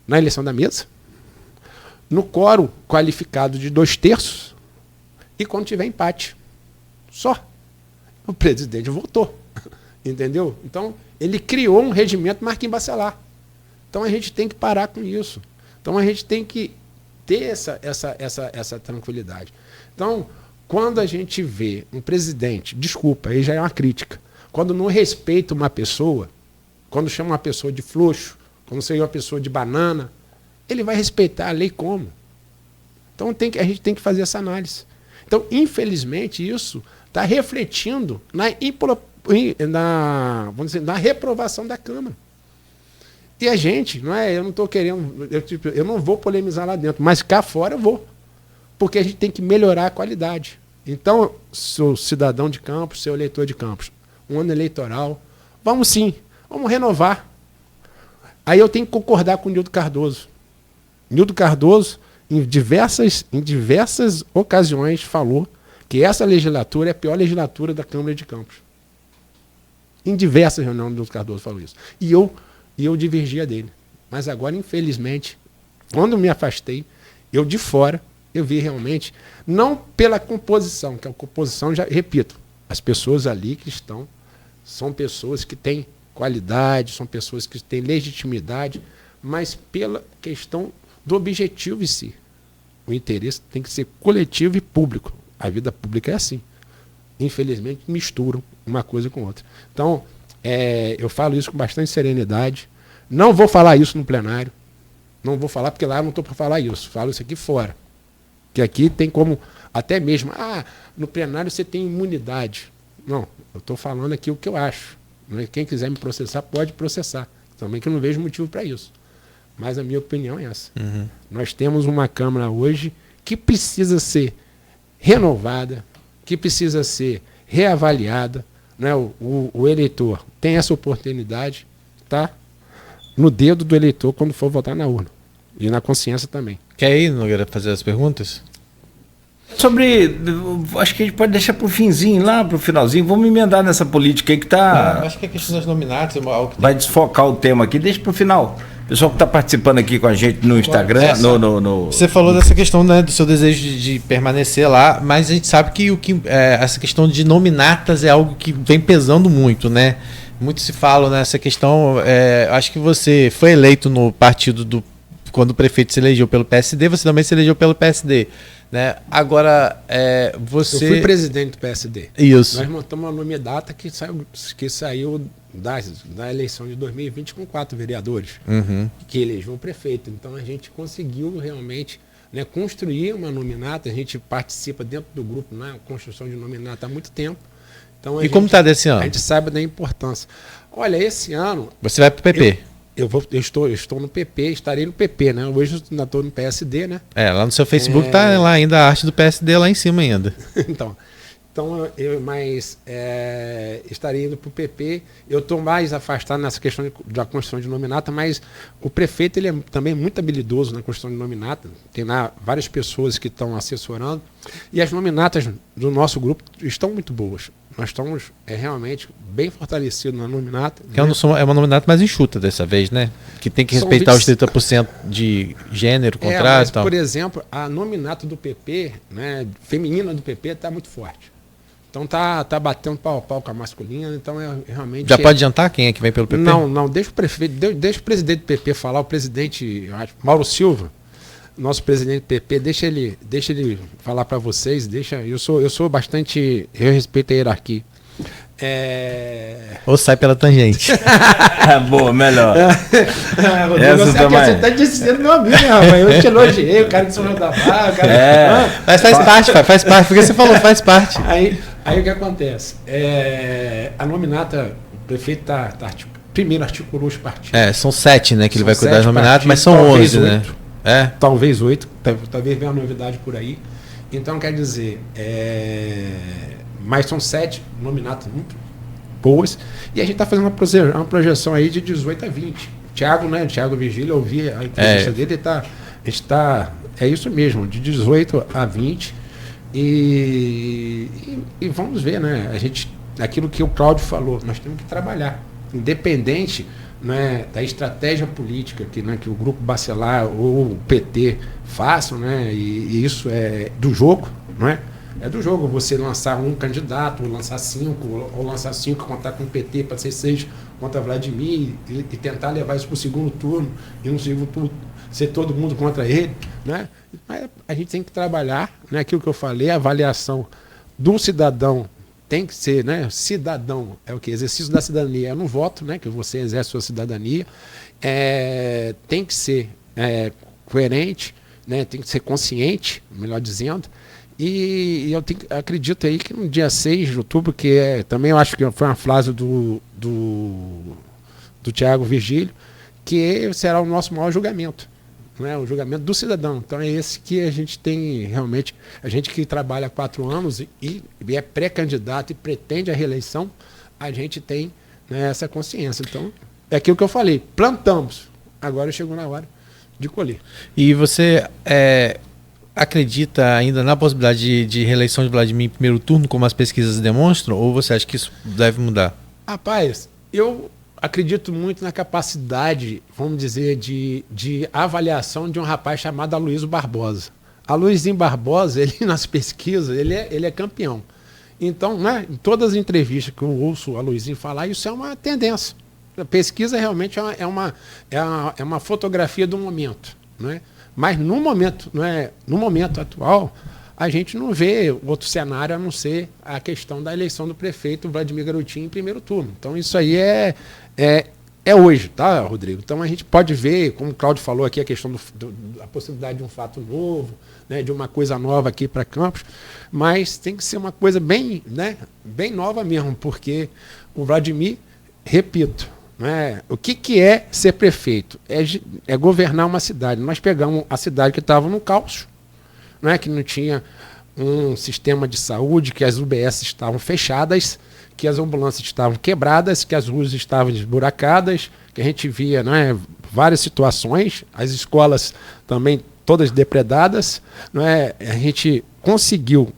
Na eleição da mesa, no quórum qualificado de 2/3 e quando tiver empate. Só. O presidente votou. Entendeu? Então, ele criou um regimento Marquinhos Bacelar. Então, a gente tem que parar com isso. Então, a gente tem que ter essa tranquilidade. Então, quando a gente vê um presidente, desculpa, aí já é uma crítica, quando não respeita uma pessoa, quando chama uma pessoa de frouxo, quando chama uma pessoa de banana, ele vai respeitar a lei como? Então, a gente tem que fazer essa análise. Então, infelizmente, isso está refletindo na reprovação da Câmara. E a gente, eu não estou querendo, eu não vou polemizar lá dentro, mas cá fora eu vou. Porque a gente tem que melhorar a qualidade. Então, sou cidadão de Campos, seu eleitor de Campos, um ano eleitoral, vamos renovar. Aí eu tenho que concordar com o Nildo Cardoso. Nildo Cardoso, em diversas ocasiões, falou que essa legislatura é a pior legislatura da Câmara de Campos. Em diversas reuniões, o Nildo Cardoso falou isso. E eu divergia dele. Mas agora, infelizmente, quando me afastei, eu de fora, eu vi realmente, não pela composição, que a composição, já repito, as pessoas ali que estão, são pessoas que têm qualidade, são pessoas que têm legitimidade, mas pela questão do objetivo em si. O interesse tem que ser coletivo e público. A vida pública é assim. Infelizmente, misturam uma coisa com outra. Então, eu falo isso com bastante serenidade. Não vou falar isso no plenário. Não vou falar, porque lá eu não estou para falar isso. Falo isso aqui fora. Que aqui tem como, até mesmo, no plenário você tem imunidade. Não, eu estou falando aqui o que eu acho. Quem quiser me processar, pode processar. Também que eu não vejo motivo para isso. Mas a minha opinião é essa. Uhum. Nós temos uma Câmara hoje que precisa ser renovada, que precisa ser reavaliada. Né? O eleitor tem essa oportunidade, tá? No dedo do eleitor quando for votar na urna. E na consciência também. Quer ir, Nogueira, fazer as perguntas? Acho que a gente pode deixar para o finzinho, lá para o finalzinho. Vamos emendar nessa política aí que está... Acho que a questão das nominatas... Vai desfocar o tema aqui, deixa para o final. O pessoal que está participando aqui com a gente no Instagram... Você falou dessa questão, né, do seu desejo de permanecer lá, mas a gente sabe que, essa questão de nominatas é algo que vem pesando muito, né? Muito se fala nessa questão. Acho que você foi eleito no partido quando o prefeito se elegeu pelo PSD, você também se elegeu pelo PSD. Né? Agora, você... Eu fui presidente do PSD. Isso. Nós montamos uma nominata que saiu da eleição de 2020 com 4 vereadores, que elegeu o prefeito. Então a gente conseguiu realmente, né, construir uma nominata, a gente participa dentro do grupo na construção de nominata há muito tempo. Então, como está desse ano? A gente sabe da importância. Olha, esse ano... Você vai para o PP? Eu estou no PP, estarei no PP, né? Hoje eu ainda estou no PSD, né? Lá no seu Facebook está lá ainda a arte do PSD lá em cima ainda. Então estarei indo para o PP. Eu estou mais afastado nessa questão da construção de nominata, mas o prefeito ele é também muito habilidoso na construção de nominata. Tem lá várias pessoas que estão assessorando. E as nominatas do nosso grupo estão muito boas. Nós estamos realmente bem fortalecidos na nominata. Que é uma nominata mais enxuta dessa vez, né? Que tem que respeitar os 30% de gênero, contrato e tal. Por exemplo, a nominata do PP, né, feminina do PP, está muito forte. Então tá batendo pau a pau com a masculina, então realmente... Já pode adiantar quem é que vem pelo PP? Não, deixa o presidente do PP falar, o presidente Mauro Silva, nosso presidente do PP, deixa ele falar para vocês, eu sou bastante... Eu respeito a hierarquia. Ou sai pela tangente. Boa, melhor. Você tá dizendo meu amigo, né, rapaz? Eu te elogiei, o cara que sou da barra, Mas faz parte, porque você falou, faz parte. Aí o que acontece? A nominata, o prefeito primeiro articulou os partidos. São 7, né, que ele vai cuidar das nominatas, mas são 11, 8, né? Talvez 8, talvez venha uma novidade por aí. Então, quer dizer, mas são 7 nominatas muito boas, e a gente está fazendo uma projeção aí de 18 a 20 Thiago, né? Thiago Virgílio, eu ouvi a entrevista dele, é isso mesmo, de 18 a 20. E vamos ver, né? Aquilo que o Cláudio falou, nós temos que trabalhar, independente, né, da estratégia política que o Grupo Bacelar ou o PT façam, né? E isso é do jogo, não é? É do jogo você lançar um candidato, ou lançar 5, ou lançar 5 contar com o PT para ser 6 contra Vladimir e tentar levar isso para o segundo turno e no segundo turno ser todo mundo contra ele, né? Mas a gente tem que trabalhar, né? Aquilo que eu falei, a avaliação do cidadão tem que ser, né? Cidadão é o que? Exercício da cidadania é no voto, né? Que você exerce sua cidadania, tem que ser coerente, né? Tem que ser consciente, melhor dizendo. E eu acredito aí que no dia 6 de outubro, também eu acho que foi uma frase do Thiago Virgílio, que será o nosso maior julgamento, né? O julgamento do cidadão. Então é esse que a gente tem realmente, a gente que trabalha há 4 anos e é pré-candidato e pretende a reeleição, a gente tem, né, essa consciência. Então é aquilo que eu falei, plantamos, agora chegou na hora de colher. E você acredita ainda na possibilidade de reeleição de Vladimir em primeiro turno, como as pesquisas demonstram, ou você acha que isso deve mudar? Rapaz, eu acredito muito na capacidade, vamos dizer, de avaliação de um rapaz chamado Aloysio Barbosa. Aloysinho Barbosa, ele nas pesquisas, ele é campeão. Então, né, em todas as entrevistas que eu ouço o Aloysinho falar, isso é uma tendência. A pesquisa realmente é uma fotografia do momento, né? Mas no momento atual, a gente não vê outro cenário a não ser a questão da eleição do prefeito Vladimir Garotinho em primeiro turno. Então isso aí é hoje, tá, Rodrigo? Então a gente pode ver, como o Cláudio falou aqui, a questão da possibilidade de um fato novo, né, de uma coisa nova aqui para Campos, mas tem que ser uma coisa bem, né, bem nova mesmo, porque o Vladimir, repito, o que é ser prefeito? É governar uma cidade. Nós pegamos a cidade que estava no caos, que não tinha um sistema de saúde, que as UBS estavam fechadas, que as ambulâncias estavam quebradas, que as ruas estavam esburacadas, que a gente via, várias situações, as escolas também todas depredadas. A gente conseguiu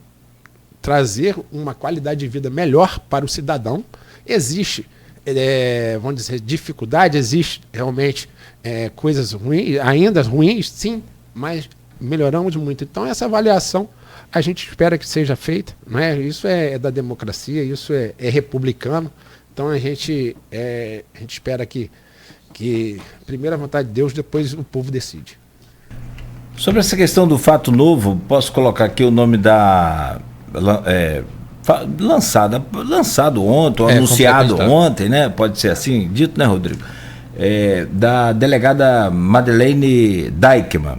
trazer uma qualidade de vida melhor para o cidadão. Existe, vamos dizer, dificuldade, existe realmente coisas ruins, ainda ruins, sim, mas melhoramos muito. Então essa avaliação a gente espera que seja feita, Isso é da democracia, isso é republicano. Então a gente espera que primeiro a vontade de Deus, depois o povo decide. Sobre essa questão do fato novo, posso colocar aqui o nome lançado ontem, ou anunciado ontem, né? Pode ser assim dito, né, Rodrigo? Da delegada Madeleine Deichmann.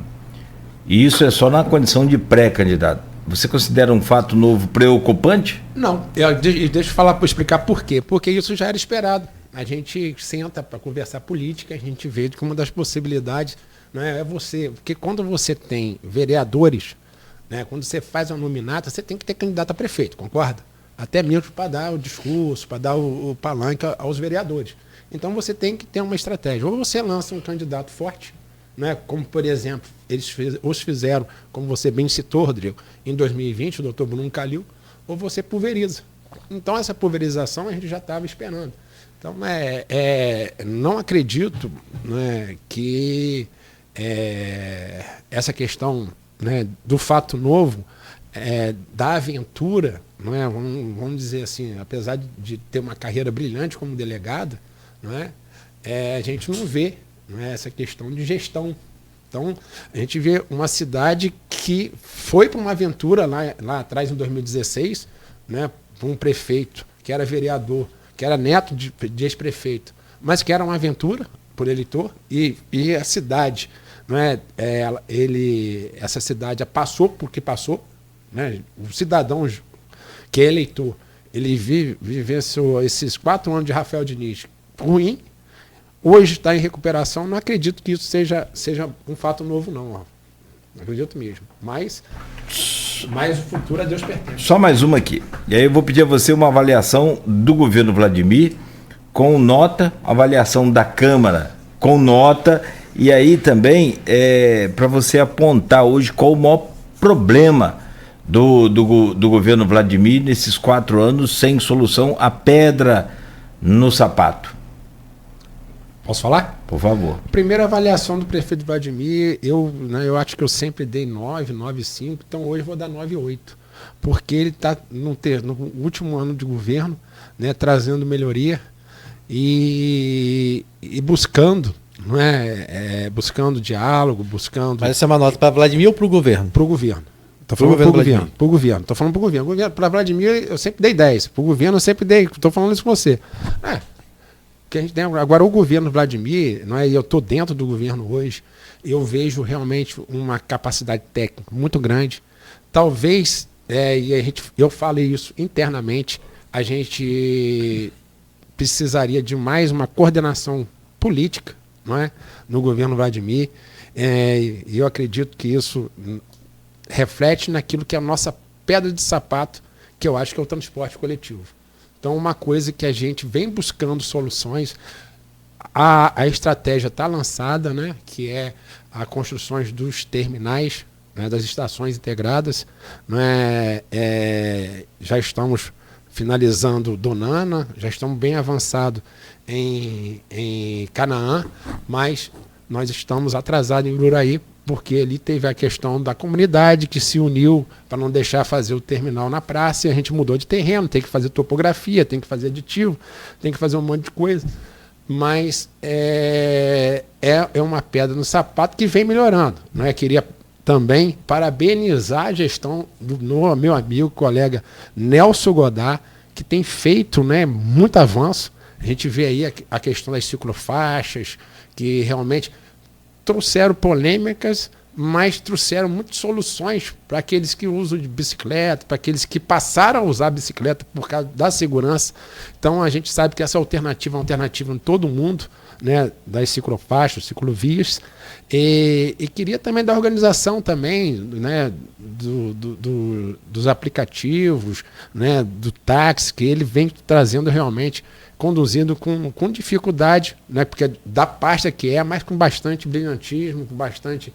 E isso é só na condição de pré-candidato. Você considera um fato novo preocupante? Não. Deixa eu explicar por quê. Porque isso já era esperado. A gente senta para conversar política, a gente vê que uma das possibilidades, porque quando você tem vereadores, quando você faz uma nominata, você tem que ter candidato a prefeito, concorda? Até mesmo para dar o discurso, para dar o palanque aos vereadores. Então você tem que ter uma estratégia. Ou você lança um candidato forte, como, por exemplo, eles fizeram, como você bem citou, Rodrigo, em 2020, o doutor Bruno Calil, ou você pulveriza. Então essa pulverização a gente já estava esperando. Então não acredito que essa questão do fato novo, da aventura, vamos dizer assim, apesar de ter uma carreira brilhante como delegada, a gente não vê essa questão de gestão. Então, a gente vê uma cidade que foi para uma aventura lá atrás, em 2016, para um prefeito que era vereador, que era neto de ex-prefeito, mas que era uma aventura por eleitor, e a cidade, essa cidade passou porque passou, o cidadão que é eleitor, ele vivenciou esses 4 anos de Rafael Diniz ruim. Hoje está em recuperação, não acredito que isso seja um fato novo, não. Não acredito mesmo. Mas o futuro a Deus pertence. Só mais uma aqui. E aí eu vou pedir a você uma avaliação do governo Vladimir com nota, avaliação da Câmara com nota. E aí também, para você apontar hoje qual o maior problema do governo Vladimir nesses 4 anos sem solução, a pedra no sapato. Posso falar? Por favor. Primeira avaliação do prefeito Vladimir, eu acho que eu sempre dei 9, 9,5, então hoje eu vou dar 9,8. Porque ele está no último ano de governo, né, trazendo melhoria e buscando, não é? Buscando diálogo, buscando... Mas essa é uma nota para Vladimir ou para o governo? Para o governo. Estou falando para o governo. Para o governo. Estou falando para o governo. Para Vladimir eu sempre dei 10. Para o governo eu sempre dei. Estou falando isso com você. Que a gente tem agora o governo Vladimir, não é? Eu estou dentro do governo hoje. Eu vejo realmente uma capacidade técnica muito grande. Talvez, eu falei isso internamente, a gente precisaria de mais uma coordenação política, não é? No governo Vladimir. E eu acredito que isso reflete naquilo que é a nossa pedra de sapato, que eu acho que é o transporte coletivo. Então, uma coisa que a gente vem buscando soluções, a estratégia está lançada, né, que é a construção dos terminais, né, das estações integradas. Né, já estamos finalizando Donana, já estamos bem avançados em Canaã, mas nós estamos atrasados em Ururaí, porque ali teve a questão da comunidade que se uniu para não deixar fazer o terminal na praça, e a gente mudou de terreno, tem que fazer topografia, tem que fazer aditivo, tem que fazer um monte de coisa. Mas é uma pedra no sapato que vem melhorando. Não é? Queria também parabenizar a gestão do meu amigo, colega Nelson Godard, que tem feito, né, muito avanço. A gente vê aí a questão das ciclofaixas, que realmente trouxeram polêmicas, mas trouxeram muitas soluções para aqueles que usam de bicicleta, para aqueles que passaram a usar a bicicleta por causa da segurança. Então a gente sabe que essa alternativa é uma alternativa em todo mundo, né, das ciclofaixas, ciclovias. E queria também da organização também, né, dos aplicativos, né, do táxi, que ele vem trazendo realmente, conduzindo com dificuldade, né, porque da pasta que mas com bastante brilhantismo, com bastante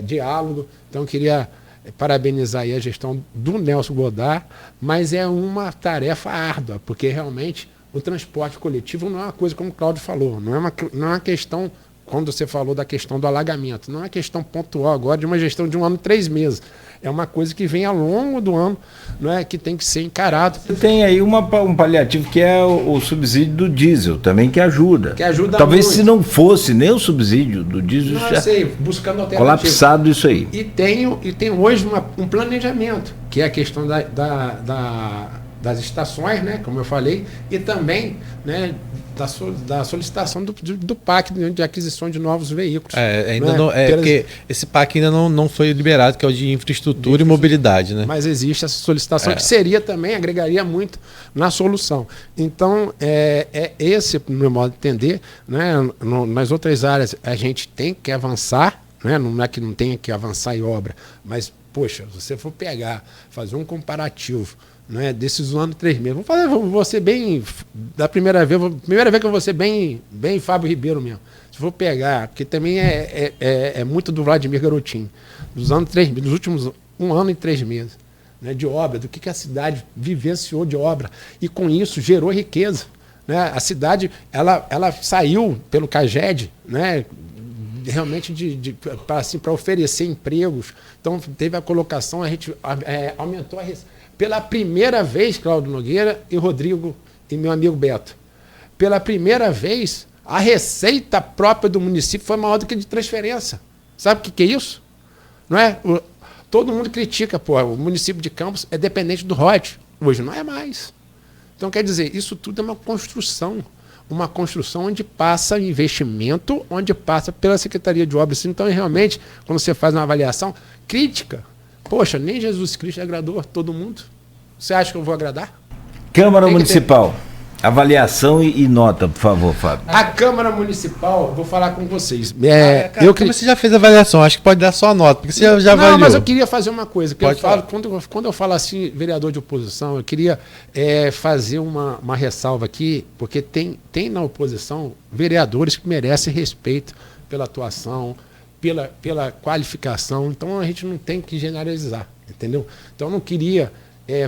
diálogo. Então eu queria parabenizar aí a gestão do Nelson Godard, mas é uma tarefa árdua, porque realmente o transporte coletivo não é uma coisa, como o Cláudio falou, não é uma questão, quando você falou da questão do alagamento, não é uma questão pontual agora de uma gestão de 1 ano e 3 meses. É uma coisa que vem ao longo do ano, não é, que tem que ser encarado. Tem aí um paliativo que é o subsídio do diesel também, que ajuda. Talvez muito. Se não fosse nem o subsídio do diesel, não, já sei, buscando alternativa. Colapsado isso aí. E tem hoje um planejamento, que é a questão das estações, né, como eu falei, e também, né, da solicitação do PAC de aquisição de novos veículos. Ainda não, porque esse PAC ainda não foi liberado, que é o de infraestrutura e mobilidade, né? Mas existe essa solicitação que seria também, agregaria muito na solução. Então, esse, no meu modo de entender, né, nas outras áreas a gente tem que avançar, né, não é que não tenha que avançar em obra, mas, poxa, se você for fazer um comparativo, né, desses 1 ano e 3 meses. Vou ser bem. Da primeira vez que eu vou ser bem Fábio Ribeiro mesmo. Se for pegar, porque também é muito do Vladimir Garotinho. Dos últimos 1 ano e 3 meses, né, de obra, do que a cidade vivenciou de obra. E com isso gerou riqueza. Né? A cidade ela saiu pelo CAGED, né, realmente para oferecer empregos. Então teve a colocação, a gente aumentou a receita. Pela primeira vez, Cláudio Nogueira e Rodrigo e meu amigo Beto, pela primeira vez, a receita própria do município foi maior do que de transferência. Sabe o que é isso? Não é? Todo mundo critica, o município de Campos é dependente do ROD. Hoje não é mais. Então, quer dizer, isso tudo é uma construção onde passa investimento, onde passa pela Secretaria de Obras. Então, realmente, quando você faz uma avaliação crítica, poxa, nem Jesus Cristo agradou todo mundo. Você acha que eu vou agradar? Câmara Municipal. Avaliação e nota, por favor, Fábio. A Câmara Municipal, vou falar com vocês. Você já fez a avaliação, acho que pode dar só a nota, porque você já avaliou. Não, mas eu queria fazer uma coisa. Que Pode falar. Quando eu falo assim, vereador de oposição, eu queria fazer uma ressalva aqui, porque tem na oposição vereadores que merecem respeito pela atuação, pela qualificação. Então a gente não tem que generalizar, entendeu? Então eu não queria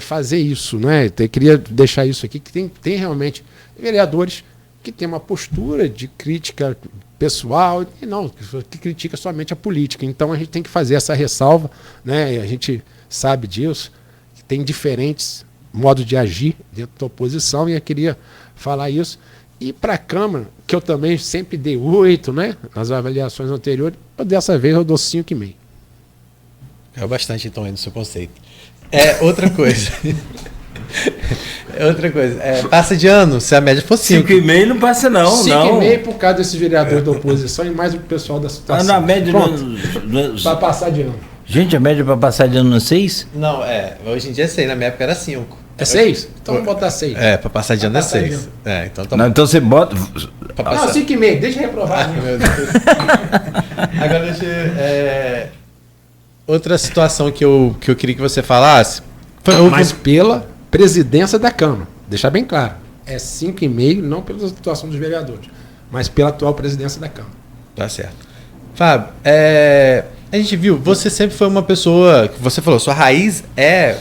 fazer isso, né? Eu queria deixar isso aqui, que tem realmente vereadores que têm uma postura de crítica pessoal e não, que critica somente a política. Então a gente tem que fazer essa ressalva, né? A gente sabe disso, que tem diferentes modos de agir dentro da oposição e eu queria falar isso. E para a Câmara, que eu também sempre dei 8, né? Nas avaliações anteriores, dessa vez eu dou 5,5. É bastante então aí no seu conceito. Outra coisa. Passa de ano, se a média for 5. 5,5 não passa não. 5,5 por causa desses vereadores da oposição e mais o pessoal da situação. Na média para passar de ano. Gente, a média para passar de ano não é 6? Não, hoje em dia é 6, na minha época era 5. É 6? Então vamos botar 6. Para passar de ano é 6. Então tá bom. Então você bota... Não, 5,5, deixa reprovar. Meu Deus. Agora deixa outra situação que eu queria que você falasse. Mas pela presidência da Câmara, deixar bem claro, é 5,5, não pela situação dos vereadores, mas pela atual presidência da Câmara. Tá certo. Fábio, a gente viu, você sempre foi uma pessoa, que você falou, sua raiz é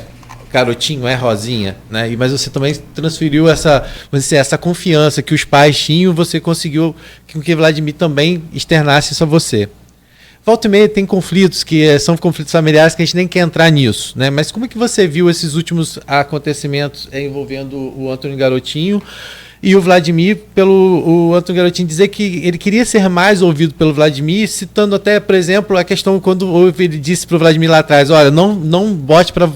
garotinho, é rosinha, né? Mas você também transferiu essa confiança que os pais tinham, você conseguiu que o Vladimir também externasse isso a você. Volta e meia tem conflitos que são conflitos familiares que a gente nem quer entrar nisso, né? Mas como é que você viu esses últimos acontecimentos envolvendo o Antônio Garotinho e o Vladimir, o Antônio Garotinho dizer que ele queria ser mais ouvido pelo Vladimir, citando até, por exemplo, a questão quando ele disse para o Vladimir lá atrás, olha, não bote para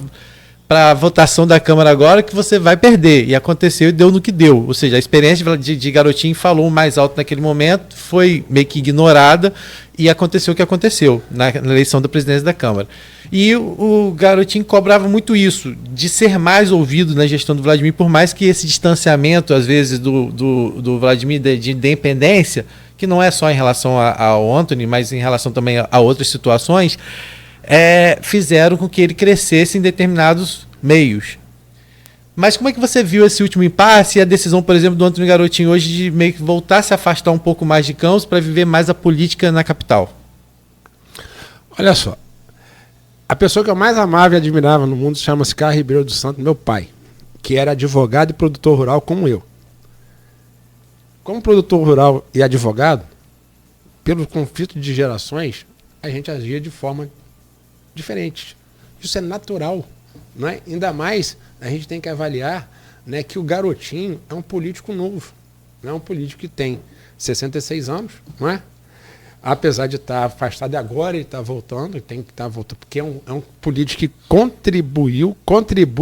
a votação da Câmara agora que você vai perder. E aconteceu e deu no que deu. Ou seja, a experiência de Garotinho falou mais alto naquele momento, foi meio que ignorada e aconteceu o que aconteceu na eleição da presidência da Câmara. E o Garotinho cobrava muito isso, de ser mais ouvido na gestão do Vladimir, por mais que esse distanciamento, às vezes, do Vladimir de independência, que não é só em relação ao Antony, mas em relação também a outras situações, fizeram com que ele crescesse em determinados meios. Mas como é que você viu esse último impasse e a decisão, por exemplo, do Antônio Garotinho hoje de meio que voltar a se afastar um pouco mais de Campos para viver mais a política na capital? Olha só, a pessoa que eu mais amava e admirava no mundo chama-se Carlos Ribeiro dos Santos, meu pai, que era advogado e produtor rural como eu. Como produtor rural e advogado, pelo conflito de gerações, a gente agia de forma diferente. Isso é natural, não é? Ainda mais a gente tem que avaliar, né, que o Garotinho é um político novo, não é um político que tem 66 anos, não é? Apesar de estar afastado agora, ele está voltando, tem que estar voltando, porque é um político que contribui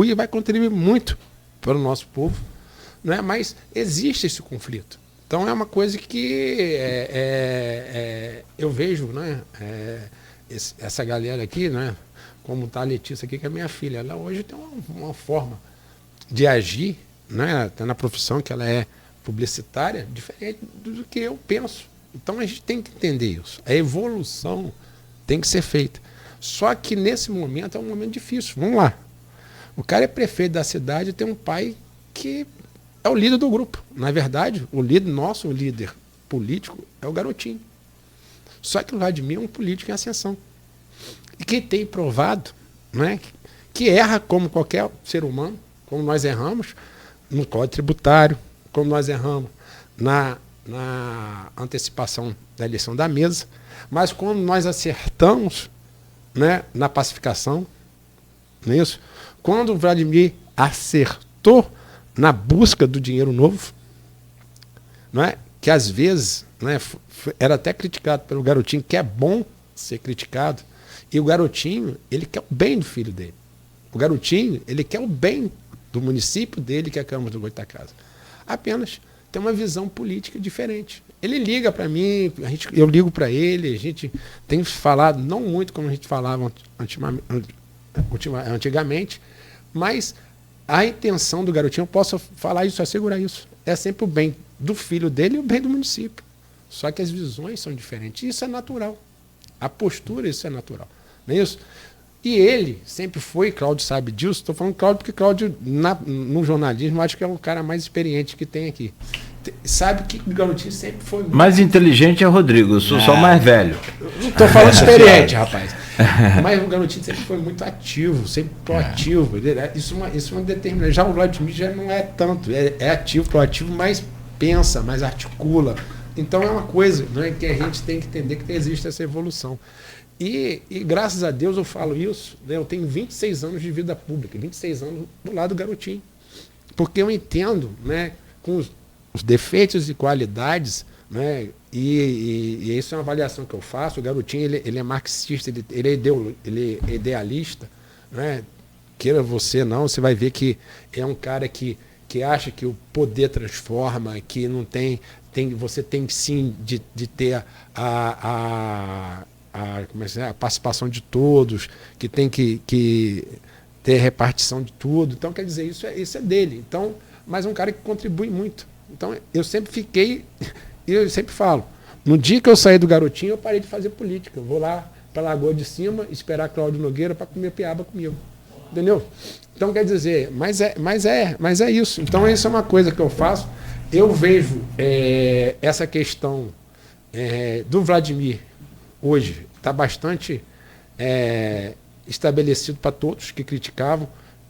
e vai contribuir muito para o nosso povo, não é? Mas existe esse conflito. Então é uma coisa que eu vejo, né? Essa galera aqui, né? Como está a Letícia aqui, que é minha filha, ela hoje tem uma forma de agir, né? Até na profissão que ela é publicitária, diferente do que eu penso. Então a gente tem que entender isso. A evolução tem que ser feita. Só que nesse momento é um momento difícil. Vamos lá. O cara é prefeito da cidade e tem um pai que é o líder do grupo. Na verdade, o líder político é o Garotinho. Só que o Vladimir é um político em ascensão. E quem tem provado, né, que erra como qualquer ser humano, como nós erramos no Código Tributário, como nós erramos na antecipação da eleição da mesa, mas quando nós acertamos, né, na pacificação, não é isso? Quando o Vladimir acertou na busca do dinheiro novo, não é? Que às vezes, né, era até criticado pelo Garotinho, que é bom ser criticado, e o Garotinho, ele quer o bem do filho dele. O Garotinho, ele quer o bem do município dele, que é a Câmara do Goitacazes. Apenas tem uma visão política diferente. Ele liga para mim, eu ligo para ele, a gente tem falado, não muito como a gente falava antigamente, mas a intenção do Garotinho, eu posso falar isso, assegurar isso, é sempre o bem do filho dele e o bem do município. Só que as visões são diferentes. Isso é natural. A postura, isso é natural. Não é isso? E ele sempre foi, Cláudio sabe disso, estou falando Cláudio porque Cláudio, no jornalismo, acho que é o cara mais experiente que tem aqui. Sabe que o Garotinho sempre foi... Mais inteligente é o Rodrigo, eu sou só mais velho. Não estou falando experiente, rapaz. Mas o Garotinho sempre foi muito ativo, sempre proativo. Isso é uma determinação. Já o Vladimir já não é tanto, é ativo, proativo, mas pensa, mas articula. Então é uma coisa, né, que a gente tem que entender que existe essa evolução. E graças a Deus eu falo isso, né, eu tenho 26 anos de vida pública, 26 anos do lado do Garotinho. Porque eu entendo, né, com os defeitos e qualidades, né, e isso é uma avaliação que eu faço. O Garotinho ele é marxista, ele é idealista, né, queira você não, você vai ver que é um cara que acha que o poder transforma, que não tem você tem sim de ter a participação de todos, que tem que ter repartição de tudo. Então, quer dizer, isso é dele. Então, mas é um cara que contribui muito. Então, eu sempre fiquei, e eu sempre falo, no dia que eu saí do Garotinho, eu parei de fazer política. Eu vou lá para a Lagoa de Cima, esperar Cláudio Nogueira para comer piaba comigo. Entendeu? Então, quer dizer, mas é isso. Então, isso é uma coisa que eu faço. Eu vejo essa questão do Vladimir hoje está bastante estabelecido para todos que criticavam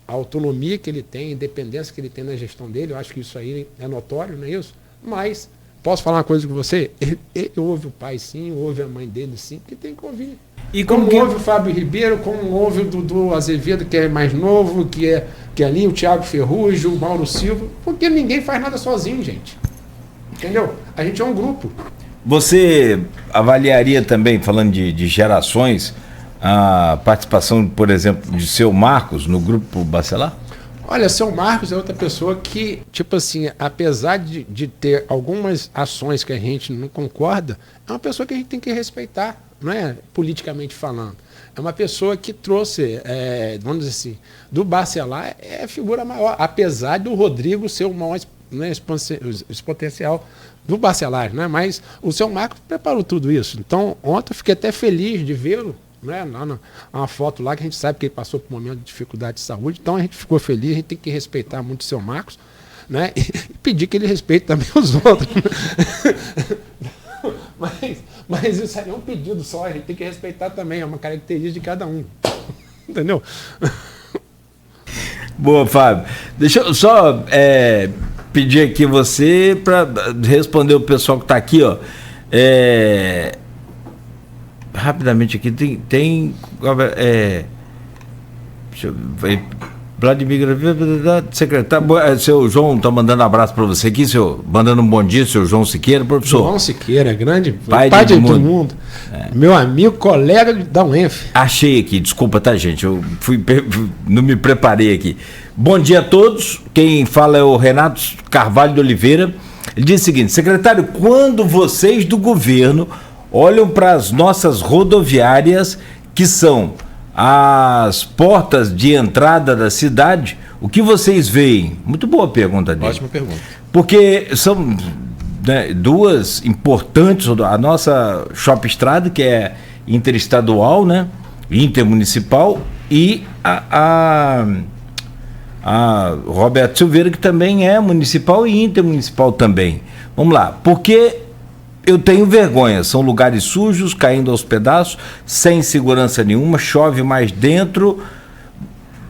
a autonomia que ele tem, a independência que ele tem na gestão dele. Eu acho que isso aí é notório, não é isso? Mas, posso falar uma coisa com você? Ele ouve o pai sim, ouve a mãe dele sim, que tem que ouvir. E como ouve o Fábio Ribeiro, como ouve o Dudu Azevedo, que é mais novo, que é ali, o Thiago Ferrugem, o Mauro Silva, porque ninguém faz nada sozinho, gente. Entendeu? A gente é um grupo. Você avaliaria também, falando de gerações, a participação, por exemplo, de seu Marcos no grupo Bacelar? Olha, seu Marcos é outra pessoa que, tipo assim, apesar de ter algumas ações que a gente não concorda, é uma pessoa que a gente tem que respeitar, não é politicamente falando. É uma pessoa que trouxe, vamos dizer assim, do Bacelar é a figura maior, apesar do Rodrigo ser o maior exponencial do Bacelar, né? Mas o seu Marcos preparou tudo isso. Então, ontem eu fiquei até feliz de vê-lo, né? Uma foto lá que a gente sabe que ele passou por um momento de dificuldade de saúde, então a gente ficou feliz, a gente tem que respeitar muito o seu Marcos, né? E pedir que ele respeite também os outros. Mas isso aí é um pedido só, a gente tem que respeitar também, é uma característica de cada um. Entendeu? Boa, Fábio. Deixa eu só pedir aqui você para responder o pessoal que está aqui, ó. Rapidamente aqui, tem deixa eu ver. Vladimir, secretário, seu João está mandando um abraço para você aqui, mandando um bom dia, seu João Siqueira, professor. João Siqueira, grande pai de mundo. Meu amigo, colega da UENF. Achei aqui, desculpa, tá, gente? Eu não me preparei aqui. Bom dia a todos. Quem fala é o Renato Carvalho de Oliveira. Ele diz o seguinte: secretário, quando vocês do governo olham para as nossas rodoviárias, que são as portas de entrada da cidade, o que vocês veem? Muito boa pergunta dele. Ótima pergunta. Porque são duas importantes, a nossa Shopping Estrada, que é interestadual, né, intermunicipal, e a Roberto Silveira, que também é municipal e intermunicipal também. Vamos lá, porque eu tenho vergonha, são lugares sujos, caindo aos pedaços, sem segurança nenhuma, chove mais dentro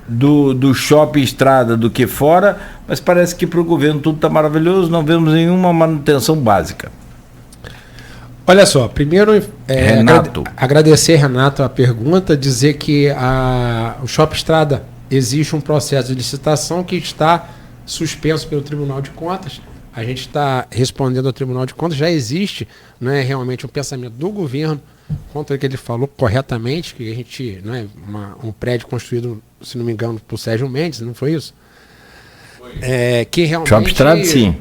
do shopping Estrada do que fora, mas parece que para o governo tudo está maravilhoso, não vemos nenhuma manutenção básica. Olha só, primeiro agradecer, Renato, a pergunta, dizer que o shopping Estrada existe um processo de licitação que está suspenso pelo Tribunal de Contas. A gente está respondendo ao Tribunal de Contas, já existe, né, realmente um pensamento do governo contra o que ele falou corretamente, que a gente, né, um prédio construído, se não me engano, por Sérgio Mendes, não foi isso? Foi. Que realmente Shopping Estrada, sim.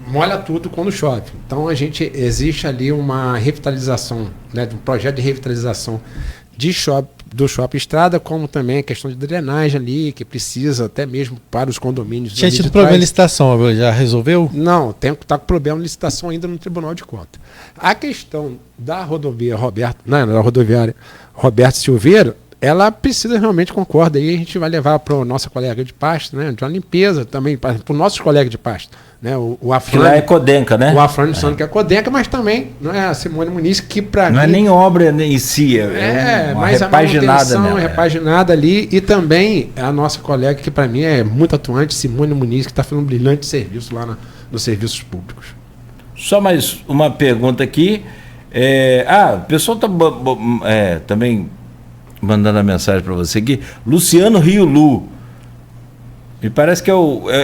Molha tudo quando chove. Então existe ali uma revitalização, né, um projeto de revitalização de do Shopping Estrada, como também a questão de drenagem ali, que precisa até mesmo para os condomínios. Tinha tido problema de licitação, agora já resolveu? Não, está com problema de licitação ainda no Tribunal de Contas. A questão da rodovia rodoviária Roberto Silveira, ela precisa realmente, concorda, aí a gente vai levar para o nosso colega de pasta, né, de uma limpeza também, para os nossos colegas de pasta. Né, o Afrânio, que lá é Codenca, né? O Afrânio Sano, que é Codenca, mas também não é a Simone Muniz, que para mim... Não é nem obra em si, é uma mas repaginada, a repaginada ali, e também a nossa colega, que para mim é muito atuante, Simone Muniz, que está fazendo um brilhante serviço lá nos serviços públicos. Só mais uma pergunta aqui. O pessoal está também mandando a mensagem para você aqui. Luciano Riulu. Me parece que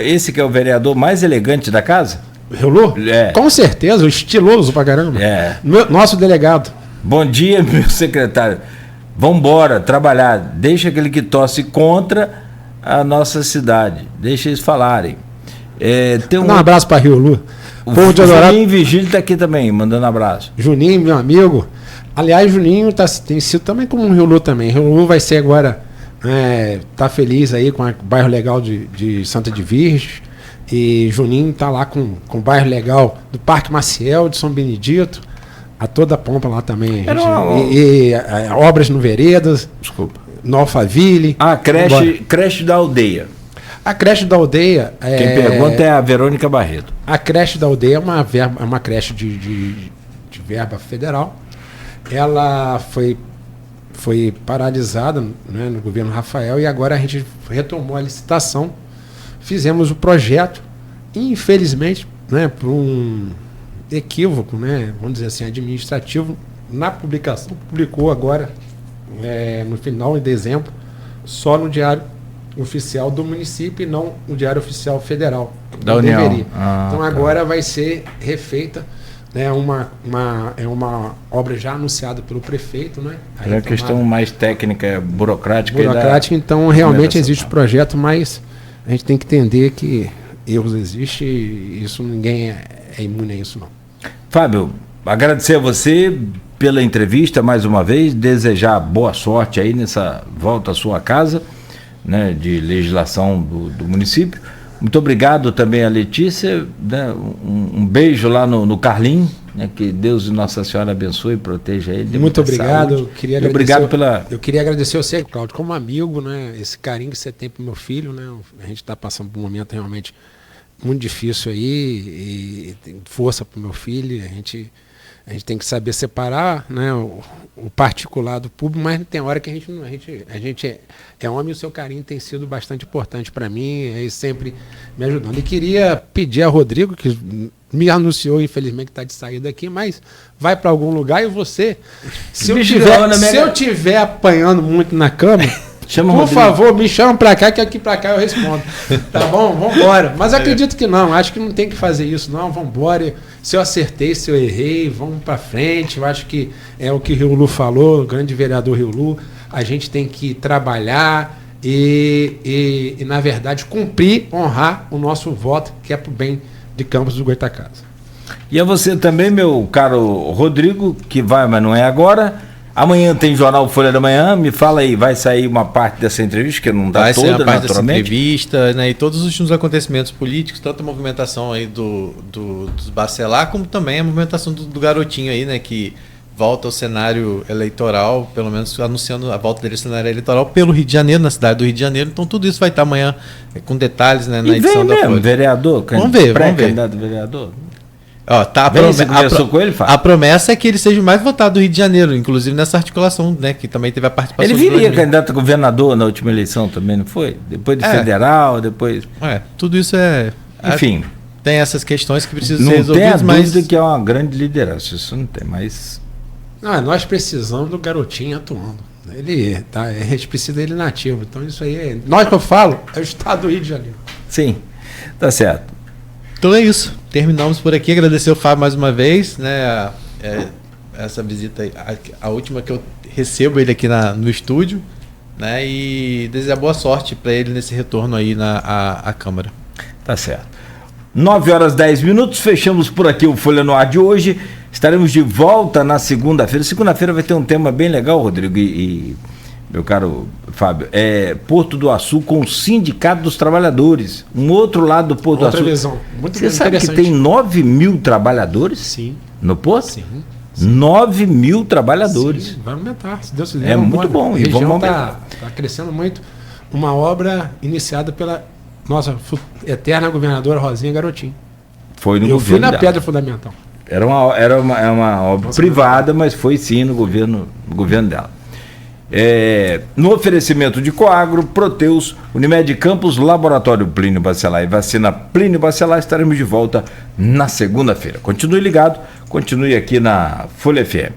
esse que é o vereador mais elegante da casa? Riulu? Com certeza, estiloso pra caramba. Nosso delegado. Bom dia, meu secretário. Vambora trabalhar. Deixa aquele que torce contra a nossa cidade. Deixa eles falarem. Um abraço para Riulu. O Juninho Vigílio está aqui também, mandando abraço. Juninho, meu amigo. Aliás, Juninho tem sido também como um Riulu também. Riulu vai ser agora, tá feliz aí com o bairro legal de Santa de Virgens. E Juninho tá lá com o bairro legal do Parque Maciel, de São Benedito. A toda a pompa lá também. Obras no Veredas. Desculpa. No Alphaville. Creche da Aldeia. A creche da Aldeia... Quem pergunta é a Verônica Barreto. A creche da Aldeia é uma creche de verba federal. Ela foi paralisada, né, no governo Rafael, e agora a gente retomou a licitação. Fizemos o projeto. E, infelizmente, né, por um equívoco, né, vamos dizer assim, administrativo, na publicação, publicou agora, no final de dezembro, só no Diário Oficial do município e não o Diário Oficial Federal da União. Então agora vai ser refeita, né, uma obra já anunciada pelo prefeito, né? É a questão mais técnica, burocrática. Então realmente existe o projeto, mas a gente tem que entender que erros existem e isso ninguém é imune a isso, não. Fábio, agradecer a você pela entrevista mais uma vez, desejar boa sorte aí nessa volta à sua casa, né, de legislação do município. Muito obrigado também a Letícia, né, um beijo lá no Carlinho, né, que Deus e Nossa Senhora abençoe e proteja ele. Muito obrigado. Eu queria agradecer a você, Cláudio, como amigo, né, esse carinho que você tem pro meu filho, né, a gente está passando por um momento realmente muito difícil aí, e tem força pro meu filho, a gente tem que saber separar, né, o particular do público, mas tem hora que a gente é homem e o seu carinho tem sido bastante importante para mim, aí sempre me ajudando. E queria pedir a Rodrigo, que me anunciou, infelizmente, que está de saída aqui, mas vai para algum lugar, e você, se eu tiver apanhando muito na cama, por favor, me chama para cá, que aqui para cá eu respondo. Tá bom? Vamos embora. Mas acredito que não, acho que não tem que fazer isso, não. Vamos embora. Se eu acertei, se eu errei, vamos para frente. Eu acho que é o que o Riulu falou, o grande vereador Riulu. A gente tem que trabalhar e na verdade, cumprir, honrar o nosso voto, que é para o bem de Campos do Goytacazes. E a você também, meu caro Rodrigo, que vai, mas não é agora. Amanhã tem Jornal Folha da Manhã, me fala aí, vai sair uma parte dessa entrevista, que não está toda, naturalmente? Vai ser uma parte dessa naturalmente? entrevista, né, e todos os últimos acontecimentos políticos, tanto a movimentação aí dos Bacelar, como também a movimentação do garotinho aí, né, que volta ao cenário eleitoral, pelo menos anunciando a volta dele ao cenário eleitoral pelo Rio de Janeiro, na cidade do Rio de Janeiro. Então tudo isso vai estar amanhã com detalhes, né, na edição da Folha. Vereador? Vamos ver. Pré-candidato vereador? Ó, a promessa é que ele seja o mais votado do Rio de Janeiro, inclusive nessa articulação, né, que também teve a participação. Ele viria candidato a governador na última eleição também, não foi? Depois de federal, depois... tudo isso Enfim. Tem essas questões que precisam ser Não resolvidas, tem a dúvida que é uma grande liderança, isso não tem, mas... nós precisamos do garotinho atuando. A gente precisa dele nativo, então isso aí nós que eu falo, é o estado do Rio de Janeiro. Sim, tá certo. Então é isso. Terminamos por aqui. Agradecer o Fábio mais uma vez, né? Essa visita, a última que eu recebo ele aqui no estúdio, né? E desejar boa sorte para ele nesse retorno aí à Câmara. Tá certo. 9h10, fechamos por aqui o Folha no Ar de hoje. Estaremos de volta na segunda-feira. Segunda-feira vai ter um tema bem legal, Rodrigo e meu caro Fábio, é Porto do Açu com o Sindicato dos Trabalhadores. Um outro lado do Porto Outra do Açu. visão. Muito Você sabe que tem 9 mil trabalhadores Sim. no Porto? Sim. 9 mil trabalhadores. Sim, vai aumentar, se Deus quiser. É muito bom. A E região vamos está crescendo muito. Uma obra iniciada pela nossa eterna governadora Rosinha Garotinho. Foi no Eu governo fui na dela. pedra fundamental. Era uma obra Nossa, privada, mas foi sim no governo dela. No oferecimento de Coagro, Proteus, Unimed Campos, Laboratório Plínio Bacelar e Vacina Plínio Bacelar, estaremos de volta na segunda-feira. Continue ligado, continue aqui na Folha FM.